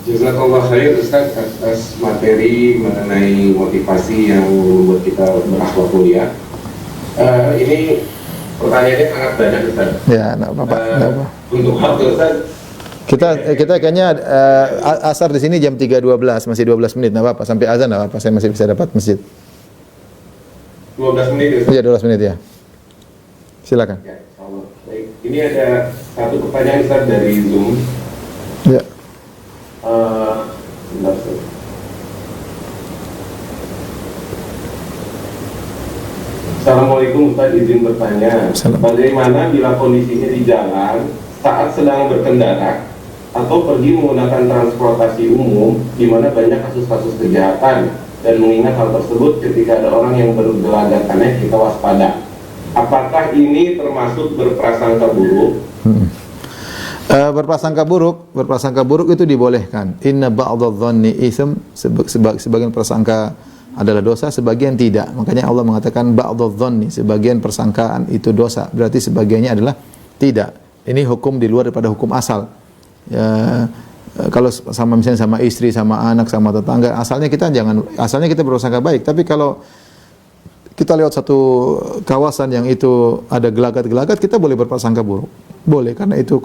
Jazakallah khair Ustaz atas materi mengenai motivasi yang membuat kita berakhlak mulia. Ini pertanyaannya sangat banyak, Ustaz. Ya, enggak apa-apa. Untuk waktu, Ustaz, kita kayaknya asar di sini jam 3.12, masih 12 menit, enggak apa-apa. Sampai azan enggak apa-apa, saya masih bisa dapat masjid. 12 menit, Ustaz. Iya, 12 menit, ya. Silakan. Ya, insyaallah. Baik. Ini ada satu pertanyaan, Ustaz, dari Zoom. Ya. Sebentar, Ustaz. Assalamualaikum Ustaz, izin bertanya, bagaimana bila kondisinya di jalan saat sedang berkendara atau pergi menggunakan transportasi umum di mana banyak kasus-kasus kejahatan, dan mengingat hal tersebut ketika ada orang yang bergelagat aneh, kita waspada. Apakah ini termasuk berprasangka buruk? Berprasangka buruk itu dibolehkan. Inna ba'dadh-dhanni itsm, sebagian prasangka adalah dosa, sebagian tidak. Makanya Allah mengatakan ba'dadh-dhanni, sebagian persangkaan itu dosa, berarti sebagiannya adalah tidak. Ini hukum di luar daripada hukum asal. Ya, kalau misalnya sama istri, sama anak, sama tetangga, asalnya kita berprasangka baik. Tapi kalau kita lewat satu kawasan yang itu ada gelagat-gelagat, kita boleh berprasangka buruk. Boleh, karena itu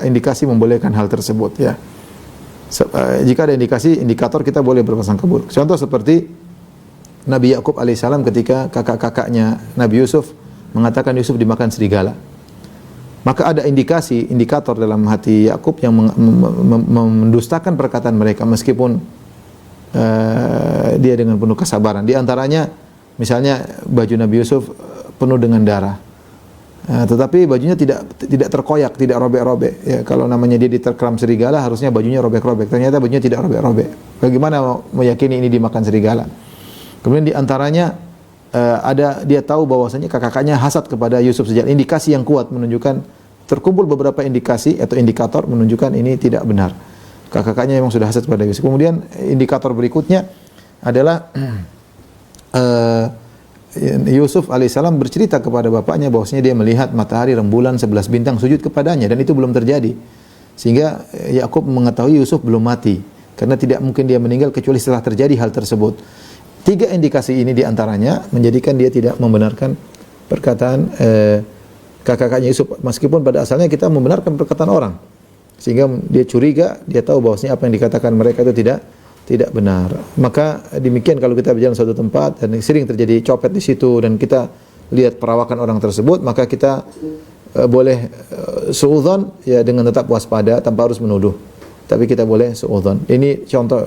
indikasi membolehkan hal tersebut, ya. Jika ada indikator kita boleh berprasangka buruk. Contoh seperti Nabi Yakub alaihissalam ketika kakak-kakaknya Nabi Yusuf mengatakan Yusuf dimakan serigala. Maka ada indikator dalam hati Yakub yang mendustakan perkataan mereka meskipun dia dengan penuh kesabaran. Di antaranya misalnya baju Nabi Yusuf penuh dengan darah. Tetapi bajunya tidak terkoyak, tidak robek-robek. Ya, kalau namanya dia diterkam serigala, harusnya bajunya robek-robek. Ternyata bajunya tidak robek-robek. Bagaimana meyakini ini dimakan serigala? Kemudian di antaranya ada dia tahu bahwasanya kakaknya hasad kepada Yusuf sejak indikasi yang kuat menunjukkan terkumpul beberapa indikasi atau indikator menunjukkan ini tidak benar. Kakaknya memang sudah hasad kepada Yusuf. Kemudian indikator berikutnya adalah Yusuf alaihissalam bercerita kepada bapaknya bahwasanya dia melihat matahari, rembulan, 11 bintang sujud kepadanya dan itu belum terjadi. Sehingga Yakub mengetahui Yusuf belum mati karena tidak mungkin dia meninggal kecuali setelah terjadi hal tersebut. 3 indikasi ini diantaranya menjadikan dia tidak membenarkan perkataan kakaknya Yusuf meskipun pada asalnya kita membenarkan perkataan orang. Sehingga dia curiga, dia tahu bahwasanya apa yang dikatakan mereka itu tidak benar. Maka demikian kalau kita berjalan suatu tempat dan sering terjadi copet di situ dan kita lihat perawakan orang tersebut, maka kita boleh suudzon ya dengan tetap waspada tanpa harus menuduh. Tapi kita boleh suudzon. Ini contoh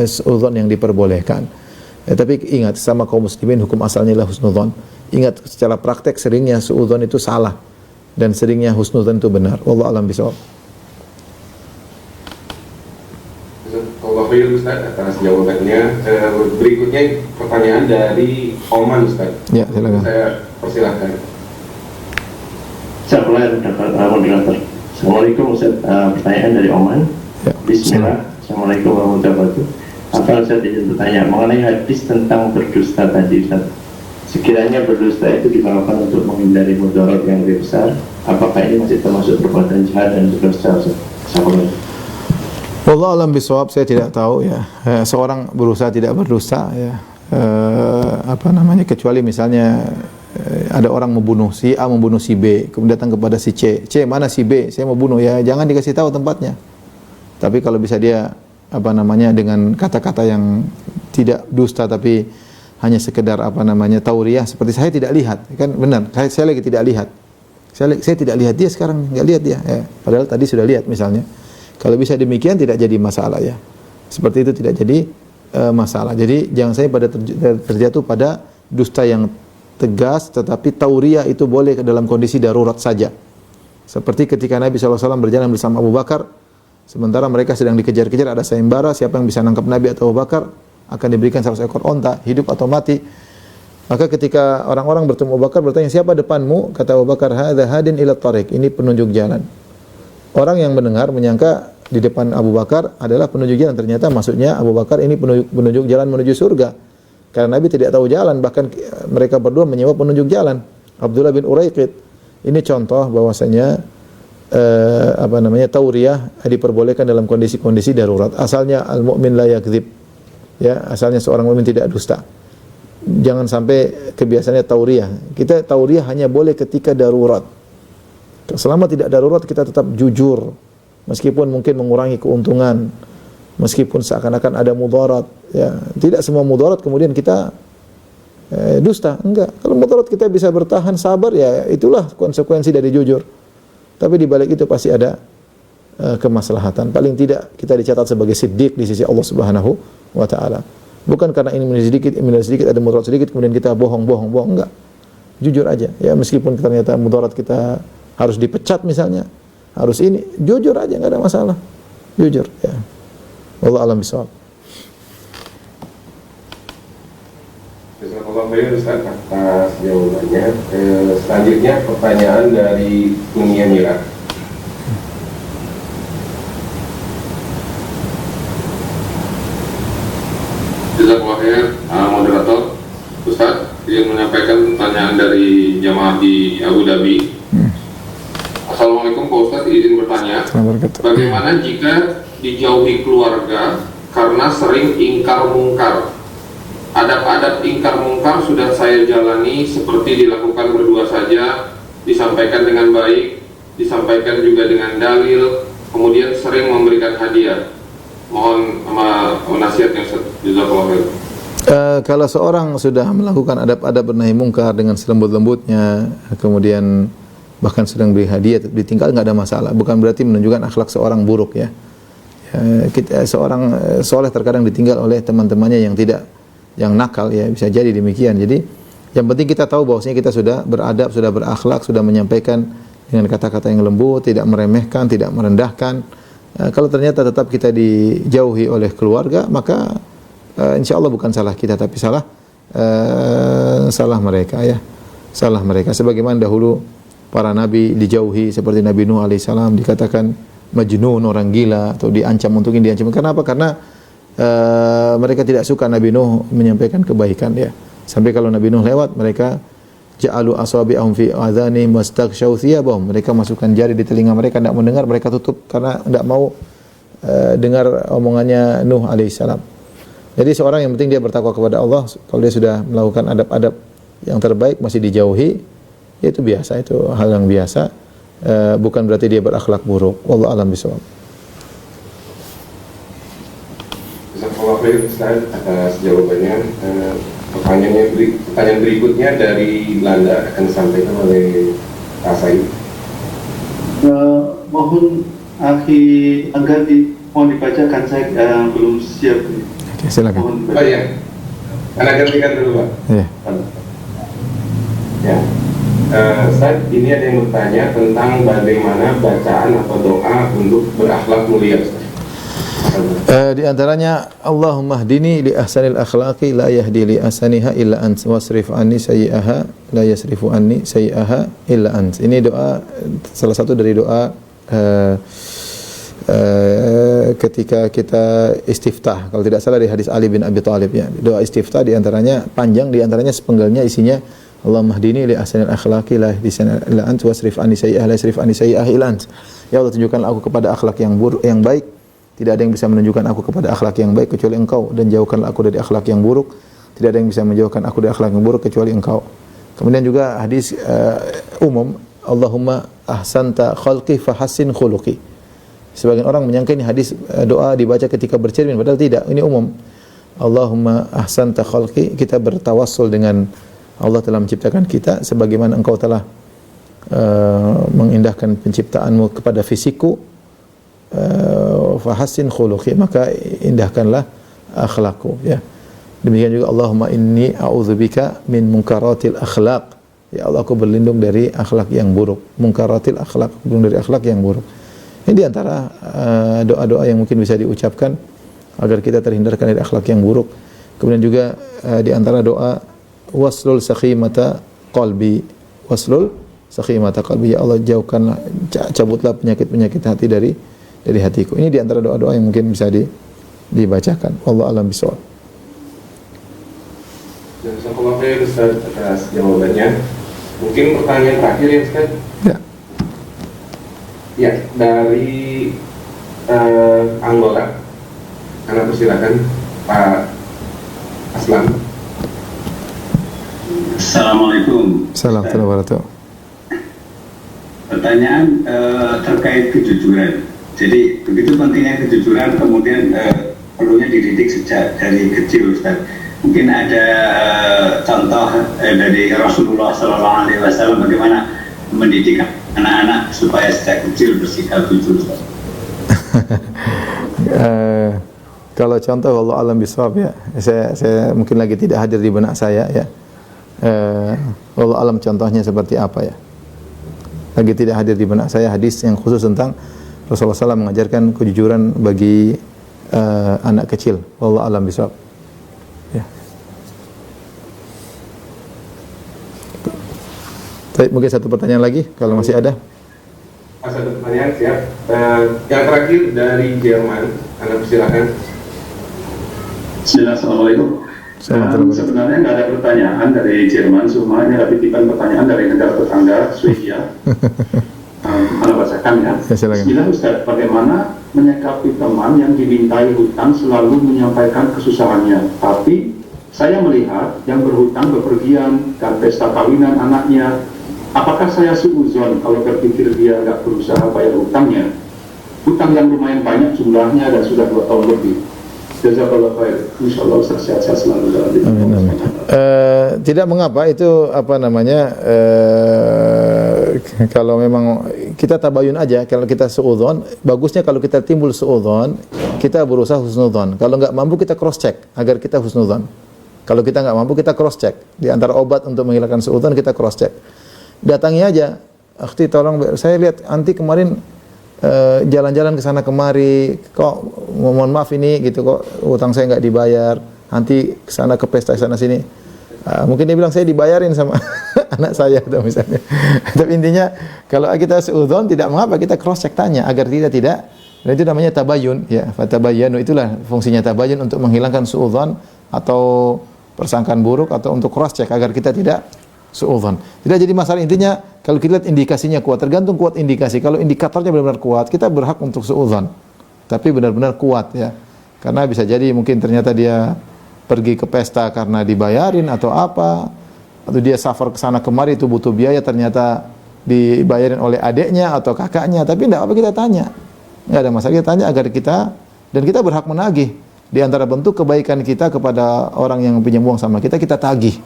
suudzon yang diperbolehkan. Tapi ingat sama kaum muslimin hukum asalnya adalah husnudzon. Ingat secara praktek seringnya suudzon itu salah dan seringnya husnudzon itu benar. Wallahu a'lam bishawab. Ustaz atas jawabannya. Berikutnya pertanyaan dari Oman Ustaz. Ya, silakan. Saya persilahkan. Moderator. Assalamualaikum Ustaz. Pertanyaan dari Oman. Ya. Bismillah. Assalamualaikum warahmatullahi wabarakatuh. Apa Ustaz izin bertanya mengenai hadis tentang berdusta tadi Ustaz? Sekiranya berdusta itu dilakukan untuk menghindari mudarat yang lebih besar, apakah ini masih termasuk perbuatan jahat dan berdosa Ustaz? Assalamualaikum. Wallahu a'lam bishawab, saya tidak tahu ya. Seorang berusaha tidak berdosa ya. Kecuali misalnya ada orang membunuh si A membunuh si B, kemudian datang kepada si C. C, mana si B? Saya mau bunuh ya. Jangan dikasih tahu tempatnya. Tapi kalau bisa dia dengan kata-kata yang tidak dusta tapi hanya sekedar tauriah seperti saya tidak lihat. Kan benar. Saya lagi tidak lihat. Saya tidak lihat dia sekarang, enggak lihat dia. Ya. Padahal tadi sudah lihat misalnya. Kalau bisa demikian tidak jadi masalah ya. Seperti itu tidak jadi masalah. Jadi jangan saya terjatuh pada dusta yang tegas, tetapi tauriah itu boleh dalam kondisi darurat saja. Seperti ketika Nabi SAW berjalan bersama Abu Bakar, sementara mereka sedang dikejar-kejar, ada sayembara, siapa yang bisa nangkap Nabi atau Abu Bakar akan diberikan 100 ekor onta, hidup atau mati. Maka ketika orang-orang bertemu Abu Bakar bertanya, siapa depanmu? Kata Abu Bakar, hadza hadin ila tariq, ini penunjuk jalan. Orang yang mendengar menyangka di depan Abu Bakar adalah penunjuk jalan. Ternyata maksudnya Abu Bakar ini penunjuk jalan menuju surga. Karena Nabi tidak tahu jalan, bahkan mereka berdua menyewa penunjuk jalan. Abdullah bin Uraiqid. Ini contoh bahwasanya tauriah diperbolehkan dalam kondisi-kondisi darurat. Asalnya al-mu'min la yakdzib. Ya, asalnya seorang mukmin tidak dusta. Jangan sampai kebiasaannya tauriah. Kita tauriah hanya boleh ketika darurat. Selama tidak darurat kita tetap jujur, meskipun mungkin mengurangi keuntungan, meskipun seakan-akan ada mudarat. Ya, tidak semua mudarat kemudian kita dusta. Enggak. Kalau mudarat kita bisa bertahan sabar, ya itulah konsekuensi dari jujur. Tapi di balik itu pasti ada kemaslahatan. Paling tidak kita dicatat sebagai siddiq di sisi Allah Subhanahu wa taala. Bukan karena ini minus sedikit, ada mudarat sedikit kemudian kita bohong, enggak. Jujur aja. Ya, meskipun ternyata mudarat kita harus dipecat misalnya, harus ini, jujur aja, nggak ada masalah, jujur ya. Wallahu a'lam bishawab. Jazakallahu Ustaz atas jawabannya. Selanjutnya pertanyaan dari Dunia Mira. Jazakallahu moderator. Ustaz ingin menyampaikan pertanyaan dari jamaah di Abu Dhabi. Assalamualaikum Pak Ustaz, izin bertanya, bagaimana jika dijauhi keluarga karena sering ingkar mungkar? Adab-adab ingkar mungkar sudah saya jalani seperti dilakukan berdua saja, disampaikan dengan baik, disampaikan juga dengan dalil, kemudian sering memberikan hadiah. Mohon nasihatnya Ustaz. Jazakallahu khair. Kalau seorang sudah melakukan adab-adab nahi mungkar dengan selembut-lembutnya, kemudian bahkan sedang beri hadiah, ditinggal nggak ada masalah. Bukan berarti menunjukkan akhlak seorang buruk ya. Seorang soleh terkadang ditinggal oleh teman-temannya yang nakal ya, bisa jadi demikian. Jadi yang penting kita tahu bahwasanya kita sudah beradab, sudah berakhlak, sudah menyampaikan dengan kata-kata yang lembut, tidak meremehkan, tidak merendahkan. Kalau ternyata tetap kita dijauhi oleh keluarga, maka insya Allah bukan salah kita, tapi salah mereka ya, salah mereka. Sebagaimana dahulu para nabi dijauhi, seperti Nabi Nuh alaihissalam dikatakan majnun, orang gila, atau diancam diancam. Kenapa? Karena mereka tidak suka Nabi Nuh menyampaikan kebaikan ya. Sampai kalau Nabi Nuh lewat, mereka ja'alu asabi'ahum fi adhanihim wastaghshaw thiyabahum. Mereka masukkan jari di telinga mereka, tidak mendengar, mereka tutup karena tidak mau dengar omongannya Nuh alaihissalam. Jadi seorang yang penting dia bertakwa kepada Allah, kalau dia sudah melakukan adab-adab yang terbaik masih dijauhi, itu biasa, itu hal yang biasa. Bukan berarti dia berakhlak buruk. Wallahu a'lam bishawab. Jazakallahu khair Ustaz atas jawabannya. Pertanyaan berikutnya dari Belanda akan disampaikan oleh Pak Said. Mohon mohon dibacakan, saya belum siap. Oke, silakan. Oh iya, Anda gantikan dulu Pak. Iya. Ya. Ustaz, ini ada yang bertanya tentang bagaimana bacaan atau doa untuk berakhlak mulia Ustaz. Di antaranya Allahumma hdini li ahsanil akhlaqi la yahdi li ahsaniha illa ant wasrif anni sayyi'aha la yasrifu anni sayyi'aha illa ant. Ini doa, salah satu dari doa ketika kita istiftah, kalau tidak salah di hadis Ali bin Abi Thalib ya. Doa istiftah di antaranya panjang, di antaranya sepenggalnya isinya Allahumma hdini li ahsanil akhlaqi la yahdi illa ant wasrif anni sayyi'aha la yasrif anni sayyi'aha illa ant. Ya Allah, tunjukkanlah aku kepada akhlak yang buruk, yang baik. Tidak ada yang bisa menunjukkan aku kepada akhlak yang baik kecuali Engkau, dan jauhkanlah aku dari akhlak yang buruk. Tidak ada yang bisa menjauhkan aku dari akhlak yang buruk kecuali Engkau. Kemudian juga hadis umum, Allahumma ahsanta khalqi fahassin khuluqi. Sebagian orang menyangka ini hadis doa dibaca ketika bercermin, padahal tidak, ini umum. Allahumma ahsanta khalqi, kita bertawassul dengan Allah telah menciptakan kita sebagaimana Engkau telah mengindahkan penciptaanmu kepada fisikku. Fahassin khuluqi, maka indahkanlah akhlakku ya. Demikian juga Allahumma inni a'udzubika min munkaratil akhlaq. Ya Allah, aku berlindung dari akhlak yang buruk. Munkaratil akhlaq, berlindung dari akhlak yang buruk. Ini di antara doa-doa yang mungkin bisa diucapkan agar kita terhindarkan dari akhlak yang buruk. Kemudian juga di antara doa waslul sakhimata qalbi. Waslul sakhimata qalbi, ya Allah jauhkanlah, cabutlah penyakit-penyakit hati dari hatiku. Ini di antara doa-doa yang mungkin bisa dibacakan. Wallahu a'lam bishawab. Jazakallahu khair Ustaz atas jawabannya. Mungkin pertanyaan terakhir ya Ustaz. Ya. Ya, dari Angola. Anda persilakan Pak Aslam. Assalamualaikum. Assalamualaikum warahmatullahi wabarakatuh. Pertanyaan terkait kejujuran. Jadi begitu pentingnya kejujuran, kemudian perlunya dididik sejak dari kecil, Ustaz. Mungkin ada contoh dari Rasulullah SAW bagaimana mendidik anak-anak supaya sejak kecil bersikap jujur, Ustaz. Kalau contoh, wallahu a'lam bishawab ya. Saya mungkin lagi tidak hadir di benak saya ya. Wallahu a'lam contohnya seperti apa ya. Lagi tidak hadir di benak saya hadis yang khusus tentang Rasulullah SAW mengajarkan kejujuran bagi anak kecil. Wallahu a'lam bishawab. Ya. Baik, mungkin satu pertanyaan lagi kalau masih ada. Satu pertanyaan siap. Yang terakhir dari Jerman, Anda persilakan. Assalamualaikum. Sebenarnya nggak ada pertanyaan dari Jerman, cuma ini ada titipan pertanyaan dari negara tetangga Swedia. Anda bacakan ya. Bismillah Ustaz, bagaimana menyikapi teman yang dimintai hutang selalu menyampaikan kesusahannya, tapi saya melihat yang berhutang bepergian dan pesta kawinan anaknya. Apakah saya suudzon kalau berpikir dia nggak berusaha bayar hutangnya? hutang yang lumayan banyak jumlahnya dan sudah 2 tahun lebih. Jazakallah khair. Insyaallah sehat-sehat selalu dalam hidup. Amin, amin. Tidak mengapa itu apa namanya kalau memang kita tabayun aja, kalau kita suudzon, bagusnya kalau kita timbul suudzon, kita berusaha husnudzon. Kalau nggak mampu kita cross check agar kita husnudzon. Kalau kita nggak mampu kita cross check. Di antara obat untuk menghilangkan suudzon kita cross check. Datangi aja, akhti tolong saya lihat anti kemarin jalan-jalan ke sana kemari, kok mohon maaf ini gitu kok utang saya nggak dibayar, nanti ke sana ke pesta sana sini. Mungkin dia bilang saya dibayarin sama anak saya atau misalnya. Tapi intinya kalau kita suudzon tidak mengapa kita cross check tanya agar tidak. Dan itu namanya tabayun ya. Fatabayyanu itulah fungsinya tabayun untuk menghilangkan suudzon atau persangkaan buruk atau untuk cross check agar kita tidak suudzon. Tidak jadi masalah, intinya kalau kita lihat indikasinya kuat, tergantung kuat indikasi. Kalau indikatornya benar-benar kuat, kita berhak untuk suudzon. Tapi benar-benar kuat ya. Karena bisa jadi mungkin ternyata dia pergi ke pesta karena dibayarin atau apa, atau dia safar ke sana kemari itu butuh biaya, ternyata dibayarin oleh adiknya atau kakaknya. Tapi tidak apa kita tanya. Enggak ada masalah, kita tanya agar kita, dan kita berhak menagih. Di antara bentuk kebaikan kita kepada orang yang pinjam uang sama kita tagih.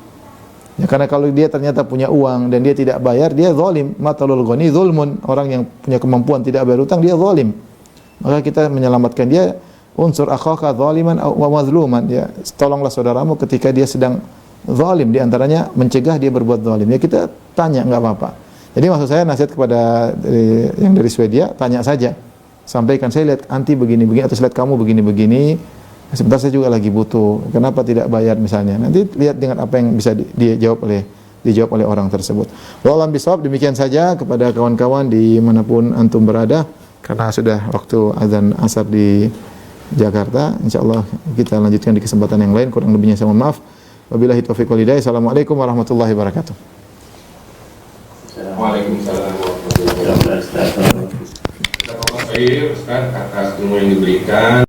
Ya, karena kalau dia ternyata punya uang dan dia tidak bayar, dia zalim. Matalul ghani zulmun. Orang yang punya kemampuan tidak bayar utang, dia zalim. Maka kita menyelamatkan dia, unsur akhaka zaliman wa mazluman. Ya, tolonglah saudaramu ketika dia sedang zalim, di antaranya mencegah dia berbuat zalim. Ya kita tanya, enggak apa-apa. Jadi maksud saya nasihat kepada yang dari Swedia, tanya saja. Sampaikan, saya lihat anti begini-begini atau saya lihat kamu begini-begini. Sebentar saya juga lagi butuh, kenapa tidak bayar misalnya. Nanti lihat dengan apa yang bisa dijawab oleh orang tersebut. Wallahu bisawab, demikian saja kepada kawan-kawan dimanapun antum berada, karena sudah waktu azan asar di Jakarta. InsyaAllah kita lanjutkan di kesempatan yang lain. Kurang lebihnya saya mohon maaf. Wabillahi taufiq wal hidayah. Assalamualaikum warahmatullahi wabarakatuh. Waalaikumsalam warahmatullahi wabarakatuh. Ustaz atas ilmu yang diberikan.